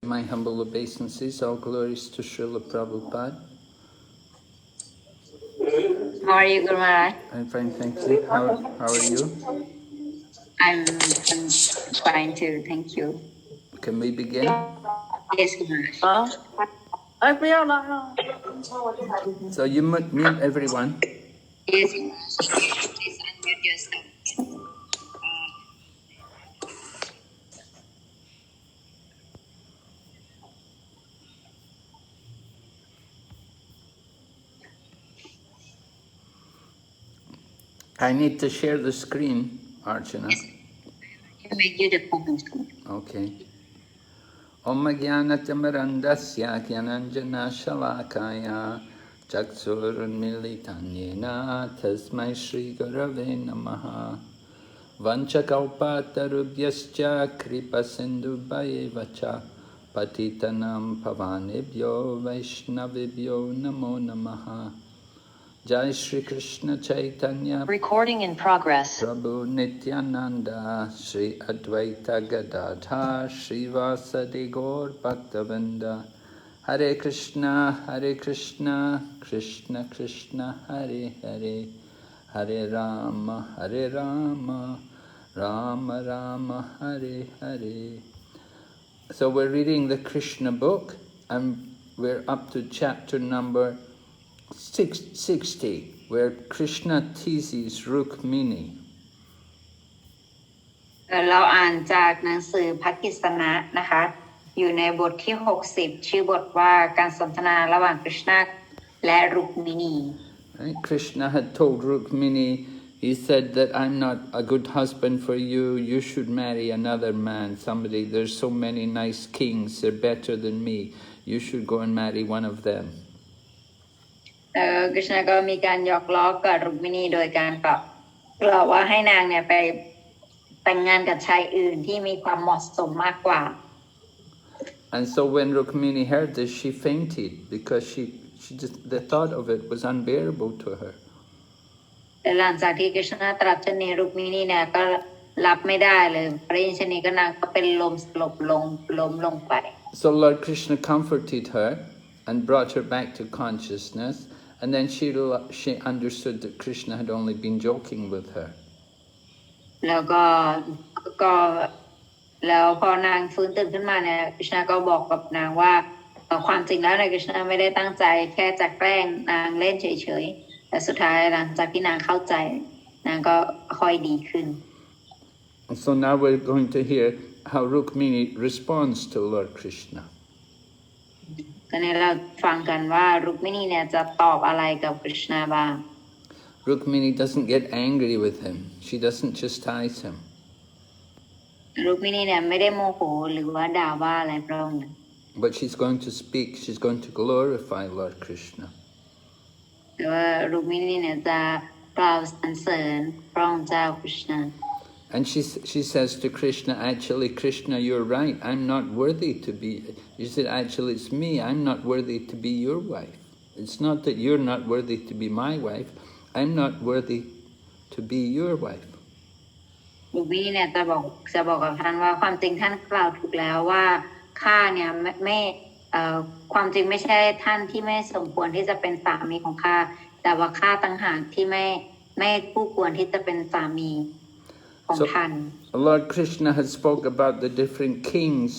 My humble obeisances, all glories to Srila Prabhupada. How are you, Guru Maharaj? I'm fine, thank you. How are you? I'm fine too, thank you. Can we begin? Yes, Guru Maharaj. So you mute everyone. Yes, Guru Maharaj. Please unmute yourself. I need to share the screen, Archana. I make you the open screen. Okay. Om Jnanatamrandasya Jnananjana Shalakaya Chaksurunmilitanyena Tasmai Shri Gurave Namaha Vanchakalpatarubhyascha Kripa Sindhubayevacha Patitanam Pavanebhyo Vaishnavibhyo Namo Namaha Jai Shri Krishna Chaitanya Recording in progress. Prabhu Nityananda Shri Advaita Gadadhar Shri Vasadi Gaur Bhaktavinda Hare Krishna Krishna Krishna Hare Hare Hare Rama Rama Rama Hare Hare. So we're reading the Krishna book and we're up to chapter number 60, where Krishna teases Rukmiṇī. เราอ่านจากหนังสือพระกฤษณะนะคะอยู่ในบทที่60ชื่อบทว่าการสนทนาระหว่างกฤษณะและรุกมิณี Right? Krishna had told Rukmiṇī, he said that I'm not a good husband for you, you should marry another man, somebody, there's so many nice kings, they're better than me, you should go and marry one of them. กฤษณะก็มีการหยอกล้อกับรุกมิณีโดยการกล่าวว่าให้นางเนี่ยไปแต่งงานกับชายอื่นที่มีความเหมาะสมมากกว่า And so when Rukmiṇī heard this, she fainted because she just, the thought of it was unbearable to her. แต่หลังจากที่กฤษณะตรัสเช่นนี้รุกมิณีเนี่ยก็รับไม่ได้เลยพระอินทร์เช่นนี้ก็นางก็เป็นลมสลบล้มลงไป So Lord Krishna comforted her and brought her back to consciousness, and then she understood that Krishna had only been joking with her. แล้วพอนางฟื้นตื่นขึ้นมาเนี่ยกฤษณะก็บอกกับนางว่าความจริงแล้วเนี่ยกฤษณะไม่ได้ตั้งใจแค่จะแกล้งนางเล่นเฉยๆแต่สุดท้ายหลังจากที่นางเข้าใจนางก็ค่อยดีขึ้น So now we're going to hear how Rukmiṇī responds to Lord Krishna. ตอนนี้เราฟังกันว่ารุกมิณีเนี่ยจะตอบอะไรกับกฤษณะบ้าง Rukmiṇī doesn't get angry with him. She doesn't chastise him. รุกมิณีเนี่ยไม่ได้โมโหหรือว่าด่าว่าอะไรพระองค์ But she's going to speak, she's going to glorify Lord Krishna. แต่ว่ารุกมิณีเนี่ยจะกล่าวสรรเสริญพระองค์เจ้ากฤษณะ And she says to Krishna, actually, Krishna, you're right. I'm not worthy to be... She said, actually, it's me. I'm not worthy to be your wife. It's not that you're not worthy to be my wife. I'm not worthy to be your wife. รุกมิณีเนี่ยจะบอกกับท่านว่าความจริงท่านกล่าวถูกแล้วว่าข้าเนี่ยไม่ความจริงไม่ใช่ท่านที่ไม่สมควรที่จะเป็นสามีของข้าแต่ว่าข้าต่างหากที่ไม่คู่ควรที่จะเป็นสามีของท่าน Lord Krishna had spoke about the different kings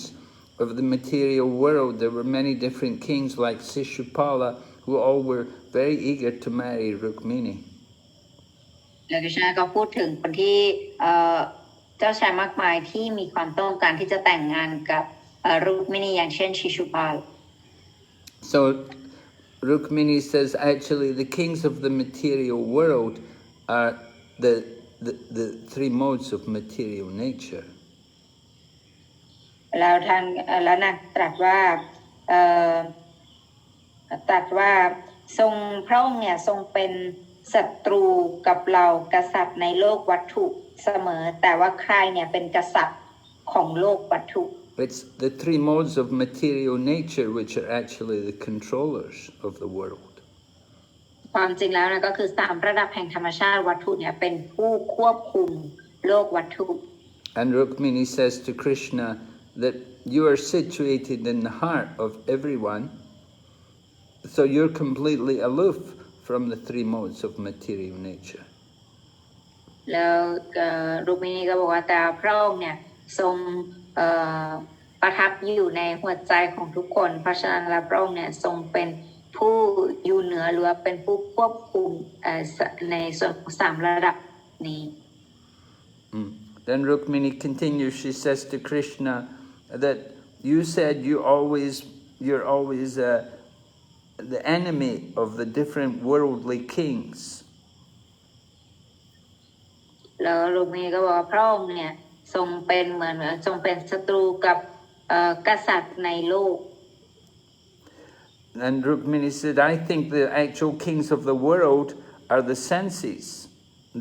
of the material world. There were many different kings like Sishupala, who all were very eager to marry Rukmiṇī. แล้วกฤษณะก็พูดถึงคนที่เจ้าชายมากมายที่มีความต้องการที่จะแต่งงานกับรุกมิณีอย่างเช่นชิชุพาล So Rukmiṇī says actually the kings of the material world are the three modes of material nature. แล้วนางตรัสว่าทรงพระองค์เนี่ยทรงเป็นศัตรูกับเรากษัตริย์ในโลกวัตถุเสมอแต่ว่าใครเนี่ยเป็นกษัตริย์ของโลกวัตถุ It's the three modes of material nature which are actually the controllers of the world. ความจริงแล้วนะก็คือ3ระดับแห่งธรรมชาติวัตถุเนี่ยเป็นผู้ควบคุมโลกวัตถุ And Rukmiṇī says to Krishna, that you are situated in the heart of everyone, so you're completely aloof from the three modes of material nature. แล้วรูกมินีก็บอกว่าแต่พระองค์เนี่ยทรงประทับอยู่ในหัวใจของทุกคนเพราะฉะนั้นแล้วพระองค์เนี่ยทรงเป็นผู้อยู่เหนือหรือเป็นผู้ควบคุมในส่วนของสามระดับนี้ Then Rukmini continues, she says to Krishna that you said you're always the enemy of the different worldly kings. แล้วรูกมินีก็บอกว่าพระองค์เนี่ยทรงเป็นเหมือนทรงเป็นศัตรูกับกษัตริย์ในโลก And Rukmini said, I think the actual kings of the world are the senses.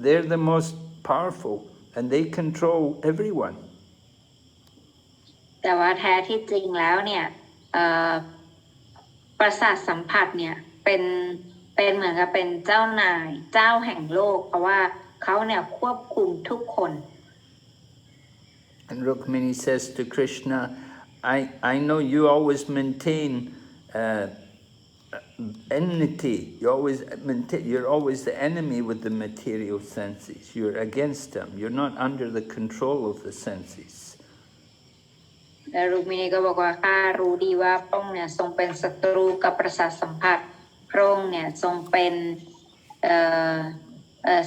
They're the most powerful and they control everyone. แต่ว่าแท้ที่จริงแล้วเนี่ยประสาทสัมผัสเนี่ยเป็นเหมือนกับเป็นเจ้านายเจ้าแห่งโลกเพราะว่าเขาเนี่ยควบคุมทุกคน And Rukmini says to Krishna, I know you always maintain enmity. You're always the enemy with the material senses. You're against them. You're not under the control of the senses. แล้วรูกมินีก็บอกว่าข้ารู้ดีว่าพระองค์เนี่ยทรงเป็นศัตรูกับประสาทสัมผัสพระองค์เนี่ยทรงเป็น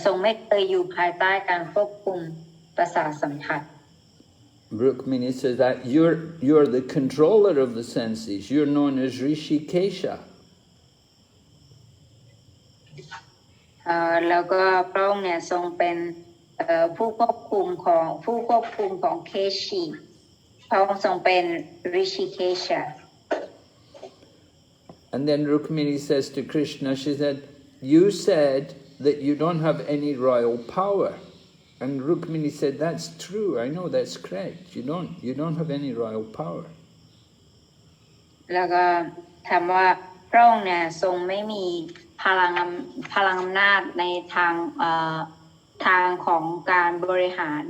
ทรงไม่เคยอยู่ภายใต้การควบคุมประสาทสัมผัส Rukmini says that you're the controller of the senses. You're known as Rishikesha. แล้วก็พระองค์เนี่ยทรงเป็นผู้ควบคุมของเคชีพระองค์ทรงเป็น Rishikesha. And then Rukmini says to Krishna, she said, you said that you don't have any royal power. And Rukmini said, that's true. I know that's correct. You don't have any royal power. แล้วก็ถามว่าพระองค์เนี่ยทรงไม่มีพลังอำนาจในทางของการบริหาร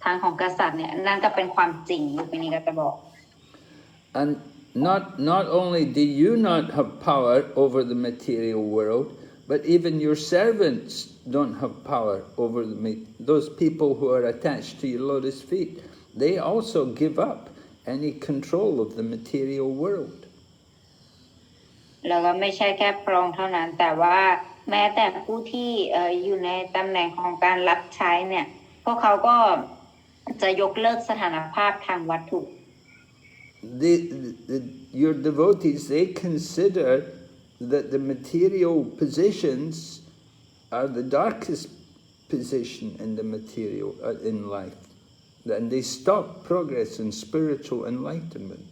ทางของกษัตริย์เนี่ยนั่นก็เป็นความจริงอยู่ในนี้ก็จะบอก And not only do you not have power over the material world, but even your servants don't have power over those people who are attached to your lotus feet. They also give up any control of the material world. แล้วก็ไม่ใช่แค่พระองค์เท่านั้นแต่ว่าแม้แต่ผู้ที่อยู่ในตำแหน่งของการรับใช้เนี่ยพวกเขาก็จะยกเลิกสถานภาพทางวัตถุ Your devotees, they consider that the material positions are the darkest position in the material in life, and they stop progress in spiritual enlightenment.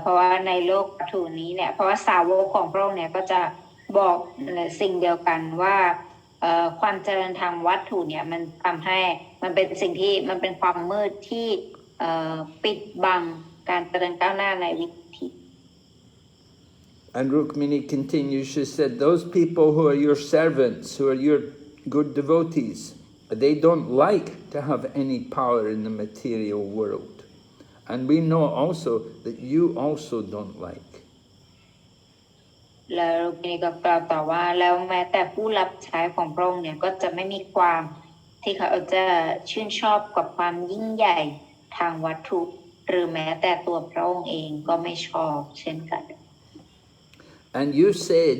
เพราะว่าในโลกวัตถุนี้เนี่ยเพราะว่าสาวกของพระองค์เนี่ยก็จะบอกสิ่งเดียวกันว่าความเจริญทางวัตถุเนี่ยมันทำให้มันเป็นสิ่งที่มันเป็นความมืดที่ปิดบังการเจริญก้าวหน้าในวิถี And Rukmini continues, she said, those people who are your servants, who are your good devotees, they don't like to have any power in the material world. And we know also that you also don't like. แล้วรูกมินีก็กล่าวต่อว่าแล้วแม้แต่ผู้รับใช้ของพระองค์เนี่ยก็จะไม่มีความที่เขาจะชื่นชอบกับความยิ่งใหญ่ทางวัตถุหรือแม้แต่ตัวพระองค์เองก็ไม่ชอบเช่นกัน And you said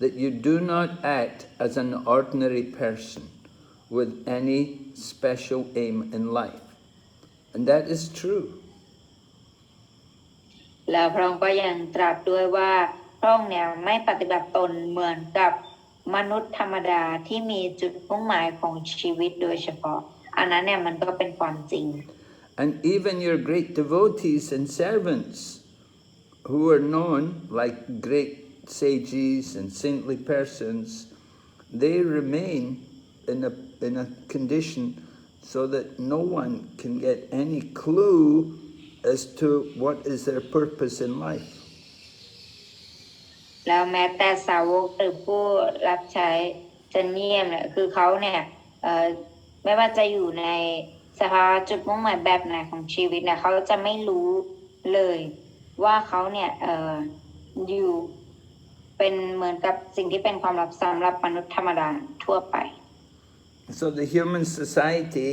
that you do not act as an ordinary person with any special aim in life. And that is true. แล้วพระองค์ก็ยังตรัสด้วยว่าพระองค์เนี่ยไม่ปฏิบัติตนเหมือนกับมนุษย์ธรรมดาที่มีจุดมุ่งหมายของชีวิตโดยเฉพาะอันนั้นเนี่ยมันก็เป็นความจริง And even your great devotees and servants who are known like great sages and saintly persons, they remain in a condition so that no one can get any clue as to what is their purpose in life. แล้วแม้แต่สาวกหรือผู้รับใช้จะเงียบเนี่ยคือเขาเนี่ยไม่ว่าจะอยู่ใน สภาวะจุดมุ่งหมายแบบไหนของชีวิตเนี่ยเขาจะไม่รู้เลยว่าเขาเนี่ยอยู่เป็นเหมือนกับสิ่งที่เป็นความลับสำหรับมนุษย์ธรรมดาทั่วไป So the human society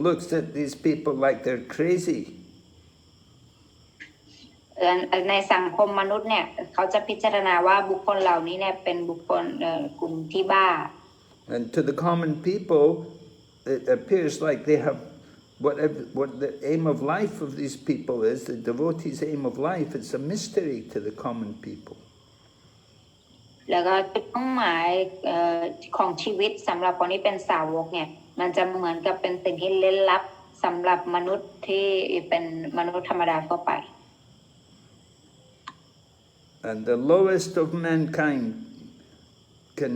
looks at these people like they're crazy. ในสังคมมนุษย์เนี่ยเขาจะพิจารณาว่าบุคคลเหล่านี้เนี่ยเป็นบุคคลกลุ่มที่บ้า And to the common people, it appears like they have what the aim of life of these people is, the devotees' aim of life. It's a mystery to the common people. แล้วก็จุดมุ่งหมายของชีวิตสำหรับคนที่เป็นสาวกเนี่ยมันจะเหมือนกับเป็นสิ่งที่ลึกลับสำหรับมนุษย์ที่เป็นมนุษย์ธรรมดาทั่วไป And the lowest of mankind can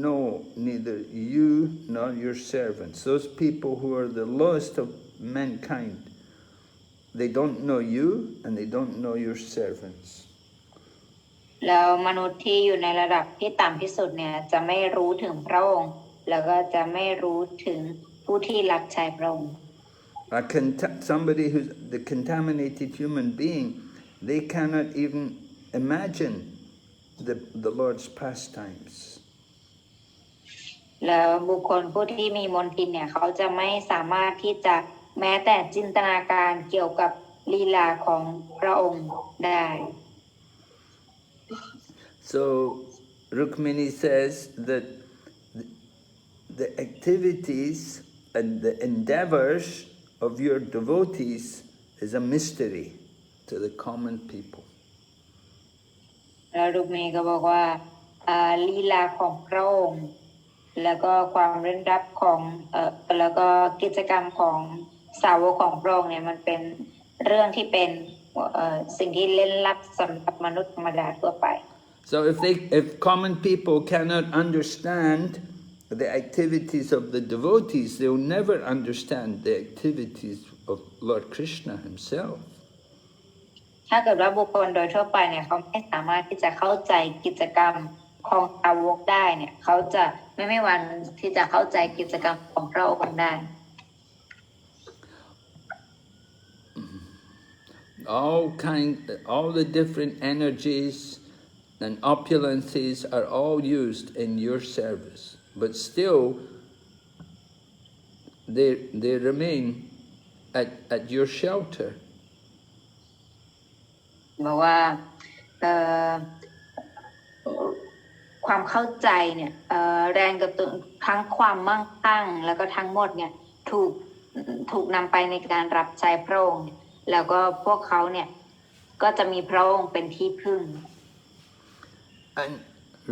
know neither you nor your servants. Those people who are the lowest of mankind, they don't know you and they don't know your servants. แล้วมนุษย์ที่อยู่ในระดับที่ต่ำที่สุดเนี่ยจะไม่รู้ถึงพระองค์แล้วก็จะไม่รู้ถึงผู้ที่รับใช้พระองค์ Somebody who's the contaminated human being, they cannot even imagine the Lord's pastimes. แล้วบุคคลผู้ที่มีมลทินเนี่ยเขาจะไม่สามารถที่จะแม้แต่จินตนาการเกี่ยวกับลีลาของพระองค์ได้ So Rukmiṇī says that the activities and the endeavors of your devotees is a mystery to the common people. แล้วรุกมิณีก็บอกว่าลีลาของพระองค์แล้วก็ความเร้นรับของแล้วก็กิจกรรมของสาวกของพระองค์เนี่ยมันเป็นเรื่องที่เป็นสิ่งที่เล่นลับสำหรับมนุษย์ธรรมดาทั่วไป So if common people cannot understand the activities of the devotees, they will never understand the activities of Lord Krishna himself. ถ้าเกิดว่าบุคคลโดยทั่วไปเนี่ยเขาไม่สามารถที่จะเข้าใจกิจกรรมของสาวกได้เนี่ยเขาจะไม่วันที่จะเข้าใจกิจกรรมของพระองค์ได้ All the different energies and opulences are all used in your service, but still they remain at your shelter. บอกว่าความเข้าใจเนี่ยแรงกระตุ้นทั้งความมั่งคั่งแล้วก็ทั้งหมดเนี่ยถูกนำไปในการรับใช้พระองค์แล้วก็พวกเขาเนี่ยก็จะมีพระองค์เป็นที่พึ่ง And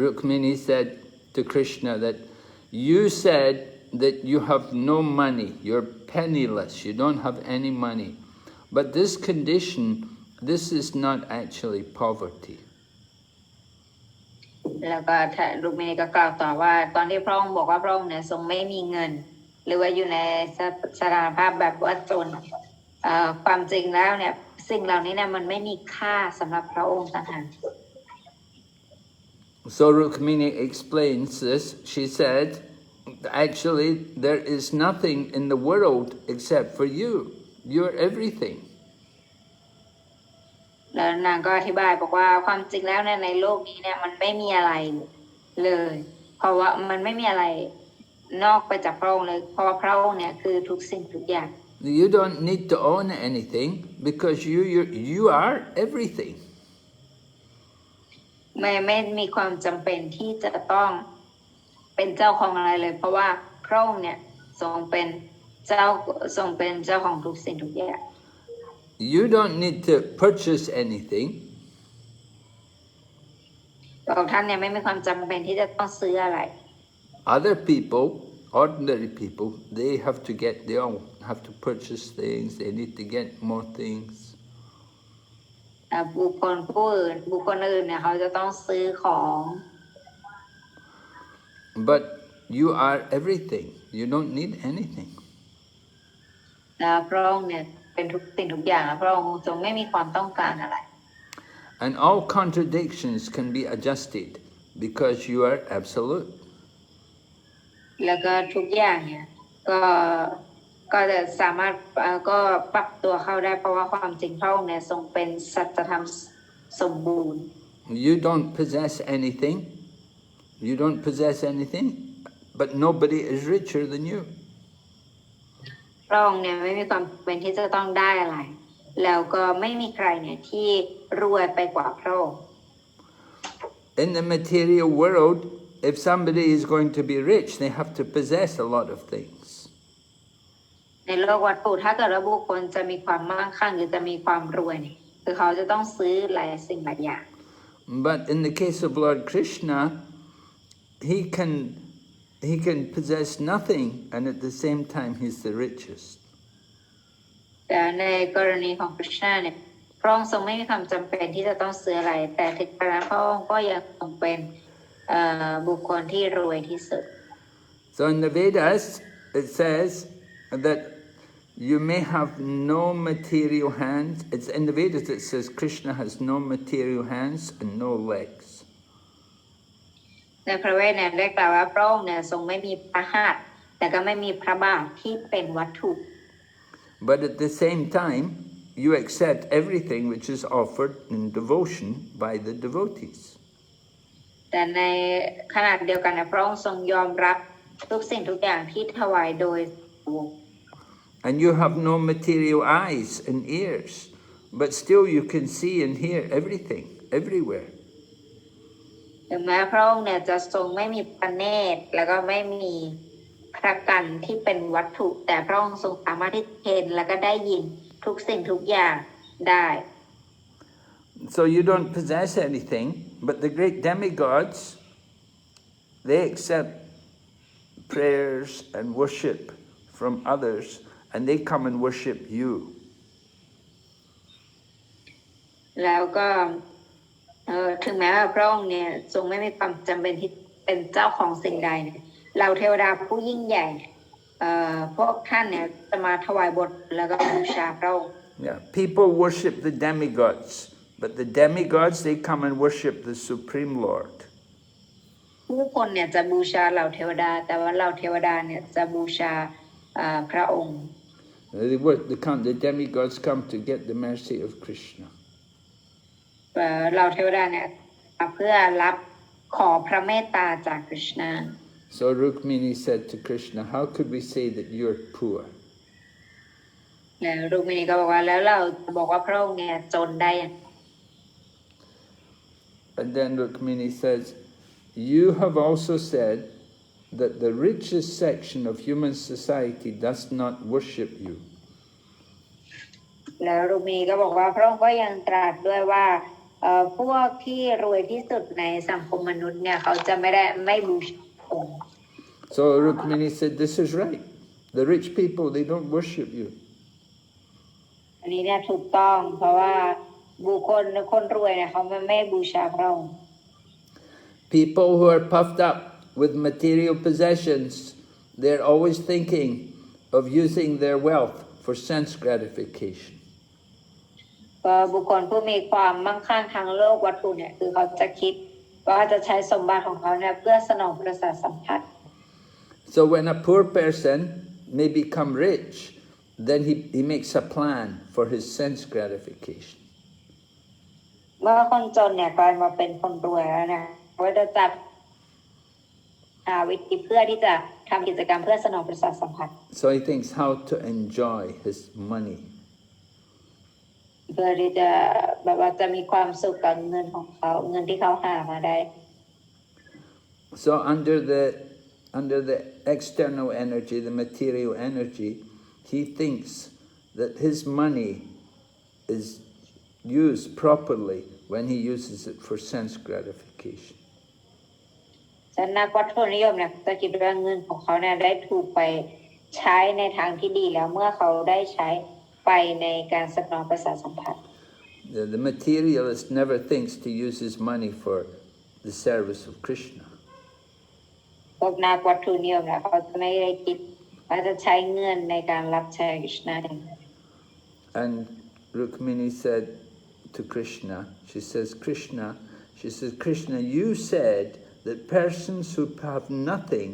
Rukmiṇī said to Krishna that you said that you have no money, you're penniless, you don't have any money. But this condition, this is not actually poverty. แล้วก็รุกมิณีก็กล่าวต่อว่าตอนที่พระองค์บอกว่าพระองค์เนี่ยทรงไม่มีเงินหรือว่าอยู่ในสถานภาพแบบว่าจนความจริงแล้วเนี่ยสิ่งเหล่านี้เนี่ยมันไม่มีค่าสำหรับพระองค์ต่างหาก So Rukmiṇī explains this. She said, actually, there is nothing in the world except for you. You're everything. แล้วนางก็อธิบายบอกว่าความจริงแล้วในโลกนี้เนี่ยมันไม่มีอะไรเลยเพราะว่ามันไม่มีอะไรนอกไปจากพระองค์เลยเพราะว่าพระองค์เนี่ยคือทุกสิ่งทุกอย่าง You don't need to own anything because you are everything. ไม่มีความจำเป็นที่จะต้องเป็นเจ้าของอะไรเลยเพราะว่าพระองค์เนี่ยทรงเป็นเจ้าของทุกสิ่งทุกอย่าง You don't need to purchase anything. ท่านเนี่ยไม่มีความจำเป็นที่จะต้องซื้ออะไร Other people, ordinary people, they all have to purchase things. They need to get more things. บุคคลอื่นเนี่ยเขาจะต้องซื้อของ But you are everything. You don't need anything. พระองค์เนี่ยเป็นทุกสิ่งทุกอย่างพระองค์ทรงไม่มีความต้องการอะไร And all contradictions can be adjusted because you are absolute. แล้วก็ทุกอย่างเนี่ยก็ ก็จะสามารถก็ปรับตัวเข้าได้เพราะว่าความจริงพระองค์เนี่ยทรงเป็นสัจธรรมสมบูรณ์ You don't possess anything. You don't possess anything, but nobody is richer than you. พระองค์เนี่ยไม่มีความเป็นที่จะต้องได้อะไรแล้วก็ไม่มีใครเนี่ยที่รวยไปกว่าพระองค์ In the material world, if somebody is going to be rich, they have to possess a lot of things. ในโลกวัตถุถ้าเกิดว่าบุคคลจะมีความมั่งคั่งหรือจะมีความรวยเนี่ยคือเขาจะต้องซื้อหลายสิ่งหลายอย่าง But in the case of Lord Krishna, he can possess nothing, and at the same time he's the richest. แต่ในกรณีของพระคริสต์เนี่ยพระองค์ทรงไม่มีความจำเป็นที่จะต้องซื้ออะไรแต่ถึงกระนั้นพระองค์ก็ยังคงเป็นบุคคลที่รวยที่สุด So in the Vedas, it says that you may have no material hands. It's in the Vedas it says Krishna has no material hands and no legs. ในพระเวทเนี่ยได้กล่าวว่าพระองค์เนี่ยทรงไม่มีพระหัตถ์แต่ก็ไม่มีพระบาทที่เป็นวัตถุ But at the same time, you accept everything which is offered in devotion by the devotees. แต่ในขณะเดียวกันพระองค์ทรงยอมรับทุกสิ่งทุกอย่างที่ถวายโดย And you have no material eyes and ears, but still you can see and hear everything, everywhere. ถึงแม้พระองค์เนี่ยจะทรงไม่มีพระเนตรแล้วก็ไม่มีพระกันที่เป็นวัตถุแต่พระองค์ทรงสามารถที่เห็นแล้วก็ได้ยินทุกสิ่งทุกอย่างได้ So you don't possess anything, but the great demigods, they accept prayers and worship from others, and they come and worship you. แล้วก็ถึงแม้ว่าพระองค์เนี่ยทรงไม่มีความจำเป็นที่เป็นเจ้าของสิ่งใดเนี่ยเราเทวดาผู้ยิ่งใหญ่พวกท่านเนี่ยจะมาถวายบทแล้วก็บูชาพระองค์ Yeah, people worship the demigods, but the demigods, they come and worship the Supreme Lord. ผู้คนเนี่ยจะบูชาเหล่าเทวดาแต่ว่าเหล่าเทวดาเนี่ยจะบูชาพระองค์ The demigods come to get the mercy of Krishna. เหล่าเทวดาเนี่ยเพื่อรับขอพระเมตตาจากคริชนา So Rukmiṇī said to Krishna, how could we say that you're poor? แล้วรุกมิณีก็บอกว่าแล้วเราบอกว่าพระองค์เนี่ยจนได้ And then Rukmiṇī says, you have also said that the richest section of human society does not worship you. แล้วรุกมิณีก็บอกว่าพระองค์ก็ยังตรัสด้วยว่าพวกที่รวยที่สุดในสังคมมนุษย์เนี่ยเขาจะไม่บูชาองค์ So Rukmiṇī said, this is right. The rich people, they don't worship you. อันนี้เนี่ยถูกต้องเพราะว่าบุคคลคนรวยเนี่ยเขาไม่บูชาพระองค์ People who are puffed up with material possessions, they're always thinking of using their wealth for sense gratification. บุคคลผู้มีความมั่งคั่งทางโลกวัตถุเนี่ยคือเขาจะคิดว่าจะใช้สมบัติของเขาเนี่ยเพื่อสนองประสาทสัมผัส So when a poor person may become rich, then he makes a plan for his sense gratification. เมื่อคนจนเนี่ยกลายมาเป็นคนรวยแล้วเนี่ยก็จะจัดวิธีเพื่อที่จะทำกิจกรรมเพื่อสนองประสาทสัมผัส So he thinks how to enjoy his money. เพื่อที่จะแบบว่าจะมีความสุขกับเงินของเขาเงินที่เขาหามาได้ So under the external energy, the material energy, he thinks that his money is used properly when he uses it for sense gratification. ฉะนั้นนักวัตถุนิยมเนี่ยจะคิดว่าเงินของเขาเนี่ยได้ถูกไปใช้ในทางที่ดีแล้วเมื่อเขาได้ใช้ไปในการสนองประสาทสัมผัส The materialist never thinks to use his money for the service of Krishna. พวกนักวัตถุนิยมเนี่ยเขาจะไม่ได้คิดว่าจะใช้เงินในการรับใช้คริชนา And Rukmiṇī said to Krishna, she says, Krishna, you said that persons who have nothing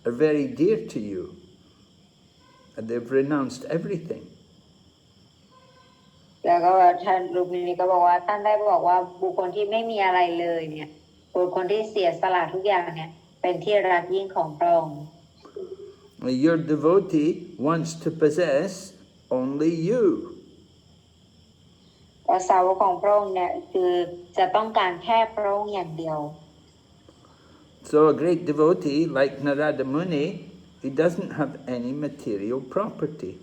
are very dear to you. and they've renounced everything. แล้วก็ท่านรูกมินีก็บอกว่าท่านได้บอกว่าบุคคลที่ไม่มีอะไรเลยเนี่ยบุคคลที่เสียสละทุกอย่างเนี่ยเป็นที่รักยิ่งของพระองค์ Your devotee wants to possess only you. สาวกของพระองค์เนี่ยคือจะต้องการแค่พระองค์อย่างเดียว So a great devotee like Narada Muni, he doesn't have any material property.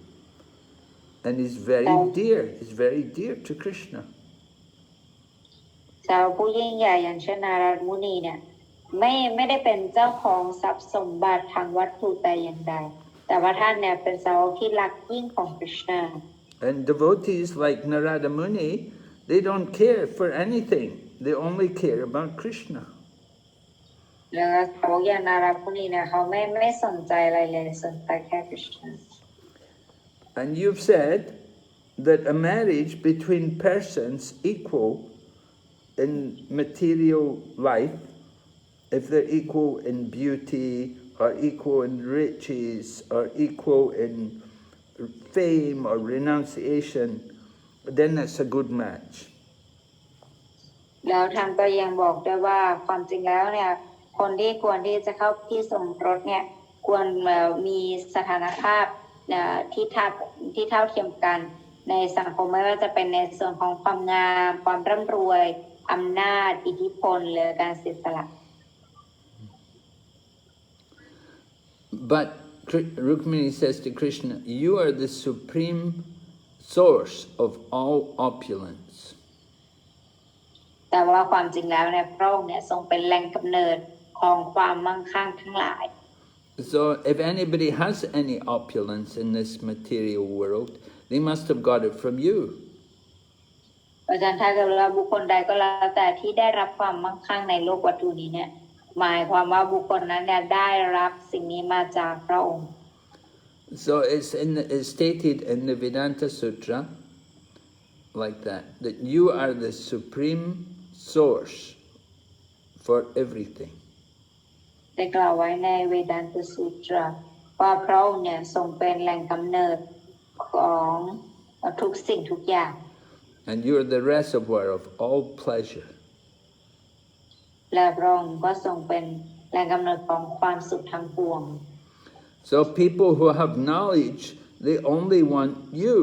And he's very dear to Krishna. สาวกผู้ยิ่งใหญ่อย่างเช่นนารามุนีเนี่ยไม่ได้เป็นเจ้าของทรัพย์สมบัติทางวัตถุแต่อย่างใดแต่ว่าท่านเนี่ยเป็นสาวกที่รักยิ่งของ Krishna. And devotees like Narada Muni, they don't care for anything. They only care about Krishna. แล้วสาวกอย่างนารามุนีเนี่ยเขาไม่สนใจอะไรเลยสนใจแค่ Krishna. And you've said that a marriage between persons equal in material life, if they're equal in beauty, or equal in riches, or equal in fame or renunciation, then that's a good match. แล้วท่านก็ยังบอกด้วยว่าความจริงแล้วเนี่ยคนที่ควรที่จะเข้าพิธีสมรสเนี่ยควรมีสถานภาพที่เท่าเทียมกันในสังคมไม่ว่าจะเป็นในส่วนของความงามความร่ำรวยอำนาจอิทธิพลหรือการเสียสละ But Rukmiṇī says to Krishna, you are the supreme source of all opulence. แต่ว่าความจริงแล้วเนี่ยพระองค์เนี่ยทรงเป็นแหล่งกำเนิดของความมั่งคั่งทั้งหลาย So if anybody has any opulence in this material world, they must have got it from you. เพราะฉะนั้นถ้าเกิดว่าบุคคลใดก็แล้วแต่ที่ได้รับความมั่งคั่งในโลกวัตถุนี้เนี่ยหมายความว่าบุคคลนั้นเนี่ยได้รับสิ่งนี้มาจากพระองค์ So it's stated in the Vedanta Sutra like that you are the supreme source for everything. ได้กล่าวไว้ในเวดันตสูตรว่าพระองค์เนี่ยทรงเป็นแหล่งกำเนิดของทุกสิ่งทุกอย่าง And you are the reservoir of all pleasure. และพระองค์ก็ทรงเป็นแหล่งกำเนิดของความสุขทั้งปวง So people who have knowledge, they only want you,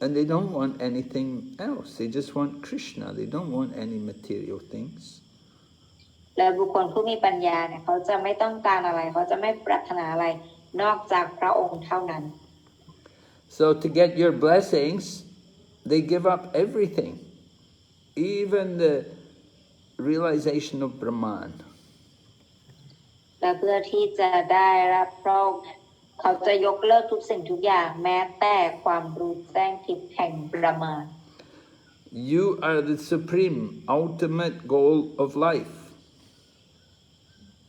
and they don't want anything else. They just want Krishna. They don't want any material things. และบุคคลผู้มีปัญญาเนี่ยเขาจะไม่ต้องการอะไรเขาจะไม่ปรารถนาอะไรนอกจากพระองค์เท่านั้น So to get your blessings, they give up everything, even the realization of Brahman. และเพื่อที่จะได้รับพระองค์เขาจะยกเลิกทุกสิ่งทุกอย่างแม้แต่ความรู้แจ้งทิพย์แห่งบรมาน You are the supreme, ultimate goal of life.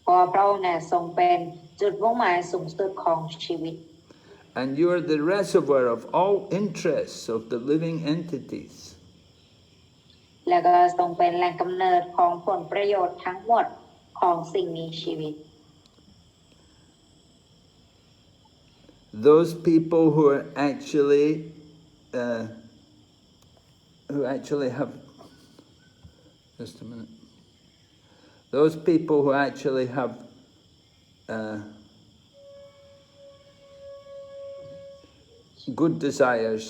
เพราะพระองค์เนี่ยทรงเป็นจุดมุ่งหมายสูงสุดของชีวิต And you are the reservoir of all interests of the living entities. และก็ทรงเป็นแหล่งกำเนิดของผลประโยชน์ทั้งหมดของสิ่งมีชีวิต Those people who are actually have just a minute. Those people who actually have good desires,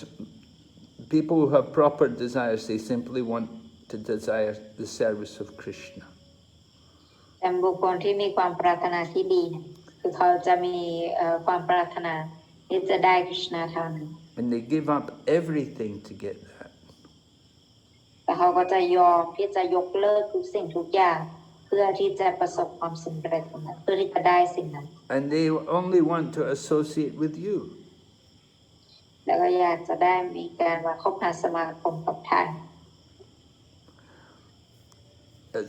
people who have proper desires, they simply want to desire the service of Krishna. แต่บุคคลที่มีความปรารถนาที่ดีคือเขาจะมีความปรารถนาที่จะได้คริชนาเท่านั้น And they give up everything to get that. แต่เขาก็จะยอมที่จะยกเลิกทุกสิ่งทุกอย่างเพื่อที่จะประสบความสำเร็จนั้นเพื่อที่จะได้สิ่งนั้น And they only want to associate with you. แล้วก็อยากจะได้มีการมาคบหาสมาคมกับท่าน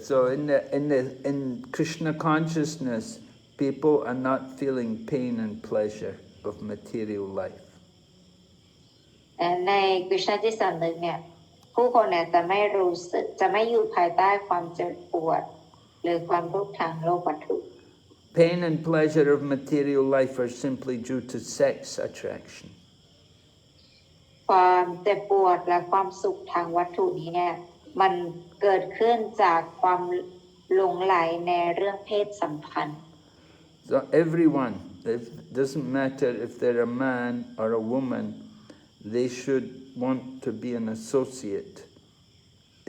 So in Krishna consciousness, people are not feeling pain and pleasure of material life. ในคริชนาที่สำนึกเนี่ยผู้คนเนี่ยจะไม่รู้สึกจะไม่อยู่ภายใต้ความเจ็บปวดหรือความทุกข์ทางโลกวัตถุ pain and pleasure of material life are simply due to sex attraction. ความเจ็บปวดและความสุขทางวัตถุนี้เนี่ยมันเกิดขึ้นจากความหลงไหลในเรื่องเพศสัมพันธ์ So everyone, it doesn't matter if they're a man or a woman, they should want to be an associate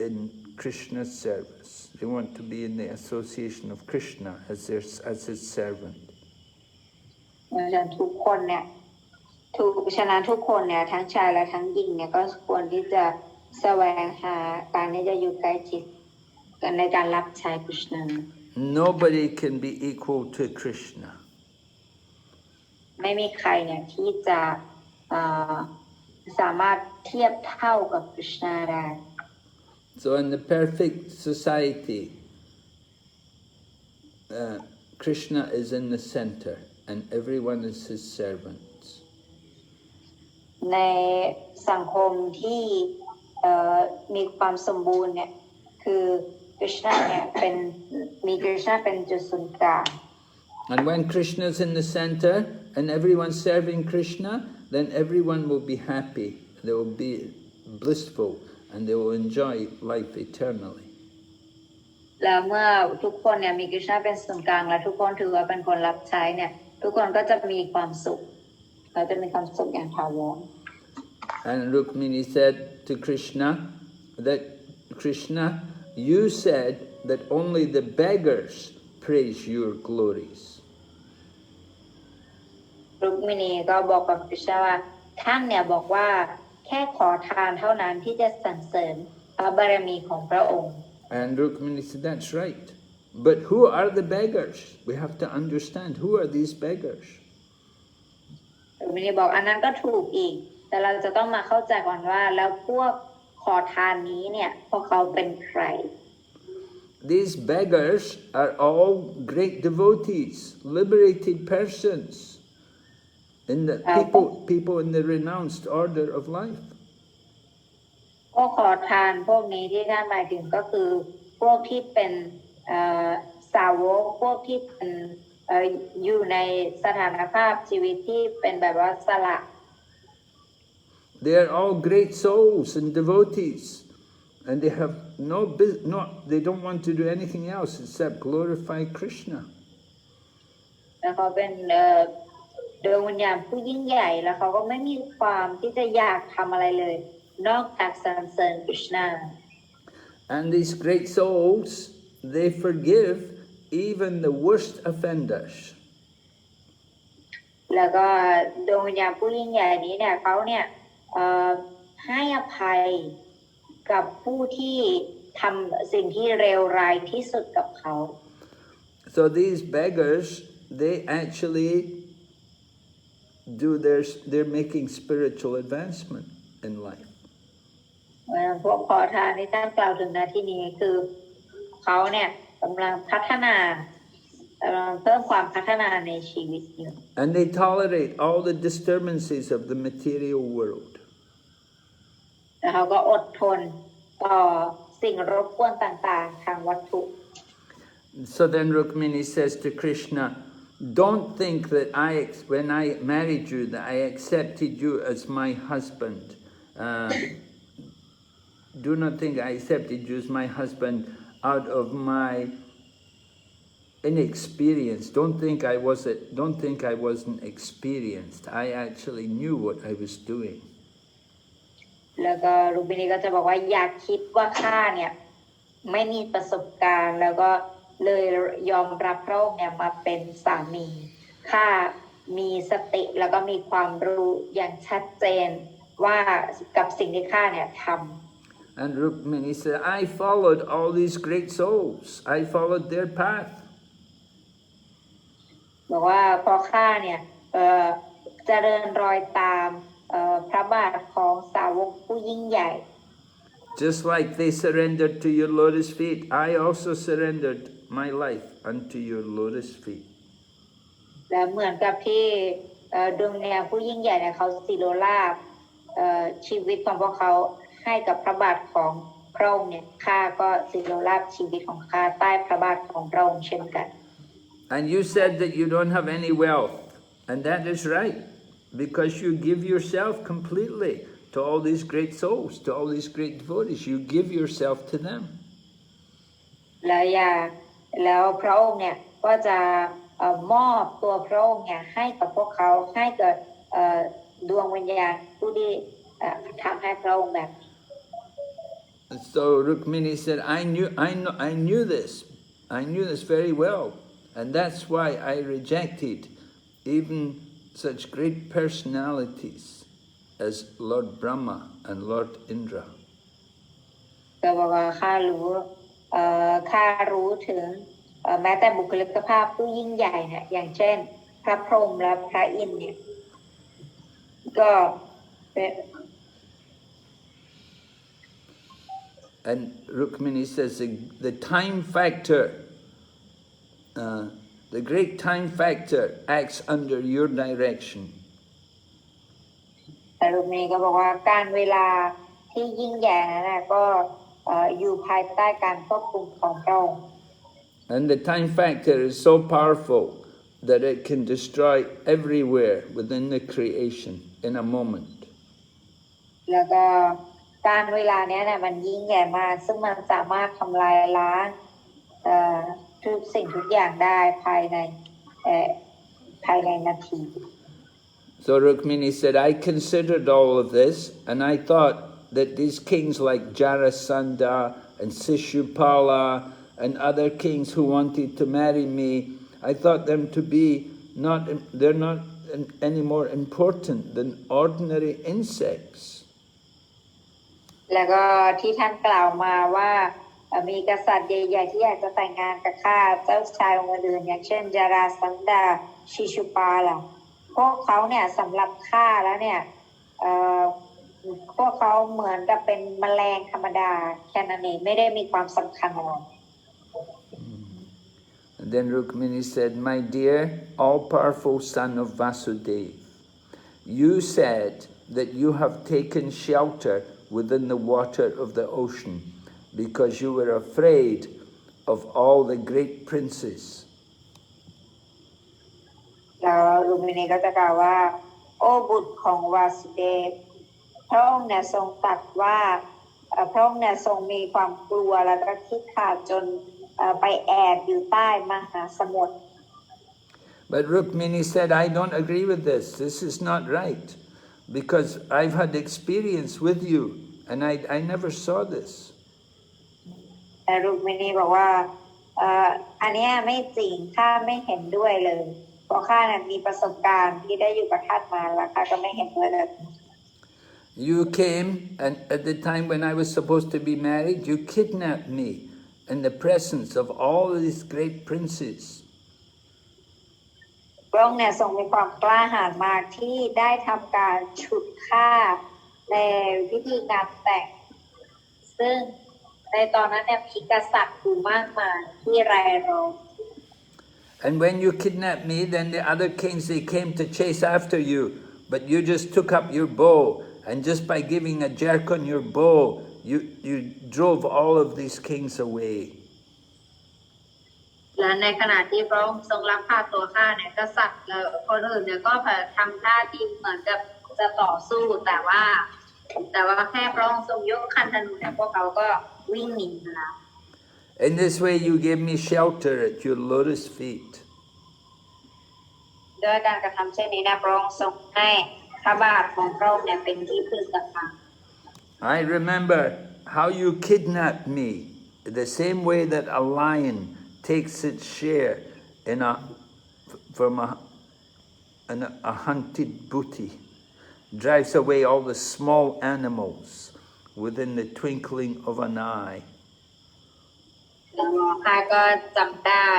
in Krishna's service. They want to be in the association of Krishna as his servant. ทุกคนเนี่ยฉะนั้นทุกคนเนี่ยทั้งชายและทั้งหญิงเนี่ยก็ควรที่จะแสวงหาการที่จะอยู่ใกล้ชิดกันในการรับใช้คริชนา Nobody can be equal to Krishna. ไม่มีใครเนี่ยที่จะสามารถเทียบเท่ากับคริชนาได้ So in the perfect society, Krishna is in the center and everyone is his servants. ในสังคมที่มีความสมบูรณ์เนี่ยคือคริชนาเนี่ยมีคริชนาเป็นจุดศูนย์กลาง And when Krishna is in the center and everyone serving Krishna, then everyone will be happy. They will be blissful and they will enjoy life eternally. แล้วเมื่อทุกคนเนี่ยมีคริชนาเป็นศูนย์กลางและทุกคนถือว่าเป็นคนรับใช้เนี่ยทุกคนก็จะมีความสุขเราจะมีความสุขอย่างถาวร And Rukmiṇī said to Krishna that Krishna, you said that only the beggars praise your glories. รุกมินีก็บอกกับคริชนาว่าท่านเนี่ยบอกว่าแค่ขอทานเท่านั้นที่จะสรรเสริญพระบารมีของพระองค์ And Rukmiṇī said, that's right. But who are the beggars? We have to understand, who are these beggars? รุกมินีบอกอันนั้นก็ถูกอีกแต่เราจะต้องมาเข้าใจก่อนว่าแล้วพวกขอทานนี้เนี่ยพวกเขาเป็นใคร These beggars are all great devotees, liberated persons, in the people in the renounced order of life. พวกขอทานพวกนี้ที่ท่านหมายถึงก็คือพวกที่เป็นสาวกพวกที่เป็นอยู่ในสถานภาพชีวิตที่เป็นแบบว่าสละ They are all great souls and devotees, and they have they don't want to do anything else except glorify Krishna. แล้วเขาเป็นดวงวิญญาณผู้ยิ่งใหญ่แล้วเขาก็ไม่มีความที่จะอยากทำอะไรเลยนอกจากสรรเสริญคริชนา And these great souls, they forgive even the worst offenders. แล้วก็ดวงวิญญาณผู้ยิ่งใหญ่นี้เนี่ยเขาเนี่ยให้อภัยกับผู้ที่ทำสิ่งที่เลวร้ายที่สุดกับเขา So these beggars, they actually they're making spiritual advancement in life. พวกขอทานที่ท่านกล่าวถึงในที่นี้คือเขาเนี่ยกำลังพัฒนาเพิ่มความพัฒนาในชีวิตอยู่ And they tolerate all the disturbances of the material world. แล้วเขาก็อดทนต่อสิ่งรบกวนต่างๆทางวัตถุ So then Rukmiṇī says to Krishna, don't think that when I married you, that I accepted you as my husband. Do not think I accepted you as my husband out of my inexperience. Don't think I wasn't experienced. I actually knew what I was doing. แล้วก็รูบินีก็จะบอกว่าอยากคิดว่าข้าเนี่ยไม่มีประสบการณ์แล้วก็เลยยอมรับพระองค์เนี่ยมาเป็นสามีข้ามีสติแล้วก็มีความรู้อย่างชัดเจนว่ากับสิ่งที่ข้าเนี่ยทำ And Rukmiṇī said, I followed all these great souls. I followed their path. บอกว่าพอข้าเนี่ยเจริญรอยตามพระบาทของสาวกผู้ยิ่งใหญ่ Just like they surrendered to your lotus feet, I also surrendered my life unto your lotus feet. และเหมือนกับที่ดวงแนวผู้ยิ่งใหญ่เนี่ยเขาสิโรราบชีวิตของพวกเขาให้กับพระบาทของพระองค์เนี่ยข้าก็สิโรราบชีวิตของข้าใต้พระบาทของพระองค์เช่นกัน And you said that you don't have any wealth, and that is right, because you give yourself completely to all these great souls, to all these great devotees. You give yourself to them. แล้วพระองค์เนี่ยก็จะมอบตัวพระองค์เนี่ยให้กับพวกเขาให้กับดวงวิญญาณผู้ที่ทำให้พระองค์แบบ So Rukmiṇī said, I knew this very well, and that's why I rejected even such great personalities as Lord Brahma and Lord Indra. ก็บอกว่าข้ารู้ถึงแม้แต่บุคลิกภาพผู้ยิ่งใหญ่เนี่ยอย่างเช่นพระพรหมและพระอินทร์เนี่ยก็ And Rukmiṇī says the time factor, the great time factor acts under your direction. แต่รูปนี้ก็บอกว่าการเวลาที่ยิ่งใหญ่นั้นนะก็อยู่ภายใต้การควบคุมของพระองค์ And the time factor is so powerful that it can destroy everywhere within the creation in a moment. แล้วก็การเวลาเนี้ยเนี่ยมันยิ่งใหญ่มากซึ่งมันสามารถทำลายล้างทุกสิ่งทุกอย่างได้ภายในนาที So Rukmiṇī said, I considered all of this, and I thought that these kings like Jarasandha and Sishupala and other kings who wanted to marry me, I thought them to be they're not any more important than ordinary insects. แล้วก็ที่ท่านกล่าวมาว่ามีกษัตริย์ใหญ่ๆที่อยากจะแต่งงานกับข้าเจ้าชายองค์อื่นอย่างเช่นจาราสันดาชิชุปาล่ะพวกเขาเนี่ยสำหรับข้าแล้วเนี่ยพวกเขาเหมือนกับเป็นแมลงธรรมดาแค่นั้นเองไม่ได้มีความสำคัญอะไร And then Rukmiṇī said, my dear, all-powerful son of Vasudeva, you said that you have taken shelter within the water of the ocean because you were afraid of all the great princes. แล้วรูปนี้ก็จะกล่าวว่าโอ้บุตรของวาสุเดฟพระองค์เนี่ยทรงตรัสว่าพระองค์เนี่ยทรงมีความกลัวและก็ขี้ขลาดจนไปแอบอยู่ใต้มหาสมุทร But Rukmiṇī said, I don't agree with this. This is not right. Because I've had experience with you, and I never saw this. แต่รูปนี้บอกว่าอันนี้ไม่จริงข้าไม่เห็นด้วยเลยเพราะข้ามีประสบการณ์ที่ได้อยู่กับท่านมาแล้วข้าก็ไม่เห็นด้วยเลย You came, and at the time when I was supposed to be married, you kidnapped me in the presence of all these great princes. พระองค์เนี่ยทรงมีความกล้าหาญมากที่ได้ทำการฉุดฆ่าในพิธีงานแต่งซึ่งในตอนนั้นเนี่ยมีกษัตริย์อยู่มากมายที่รายล้อม And when you kidnapped me, then the other kings, they came to chase after you, but you just took up your bow, and just by giving a jerk on your bow, you drove all of these kings away. และในขณะที่พระองค์ทรงลักพาตัวข้าเนี่ยกษัตริย์และคนอื่นเนี่ยก็ทำท่าทีเหมือนกับจะต่อสู้แต่ว่าแค่พระองค์ทรงยกคันธนูเนี่ยพวกเขาก็วิ่งหนีแล้ว In this way, you gave me shelter at your lotus feet. ด้วยการกระทำเช่นนี้นะพระองค์ทรงให้พระบาทของพระองค์เนี่ยเป็นที่พึ่งกับข้า I remember how you kidnapped me, the same way that a lion takes its share from a hunted booty, drives away all the small animals within the twinkling of an eye. ข้าก็จำได้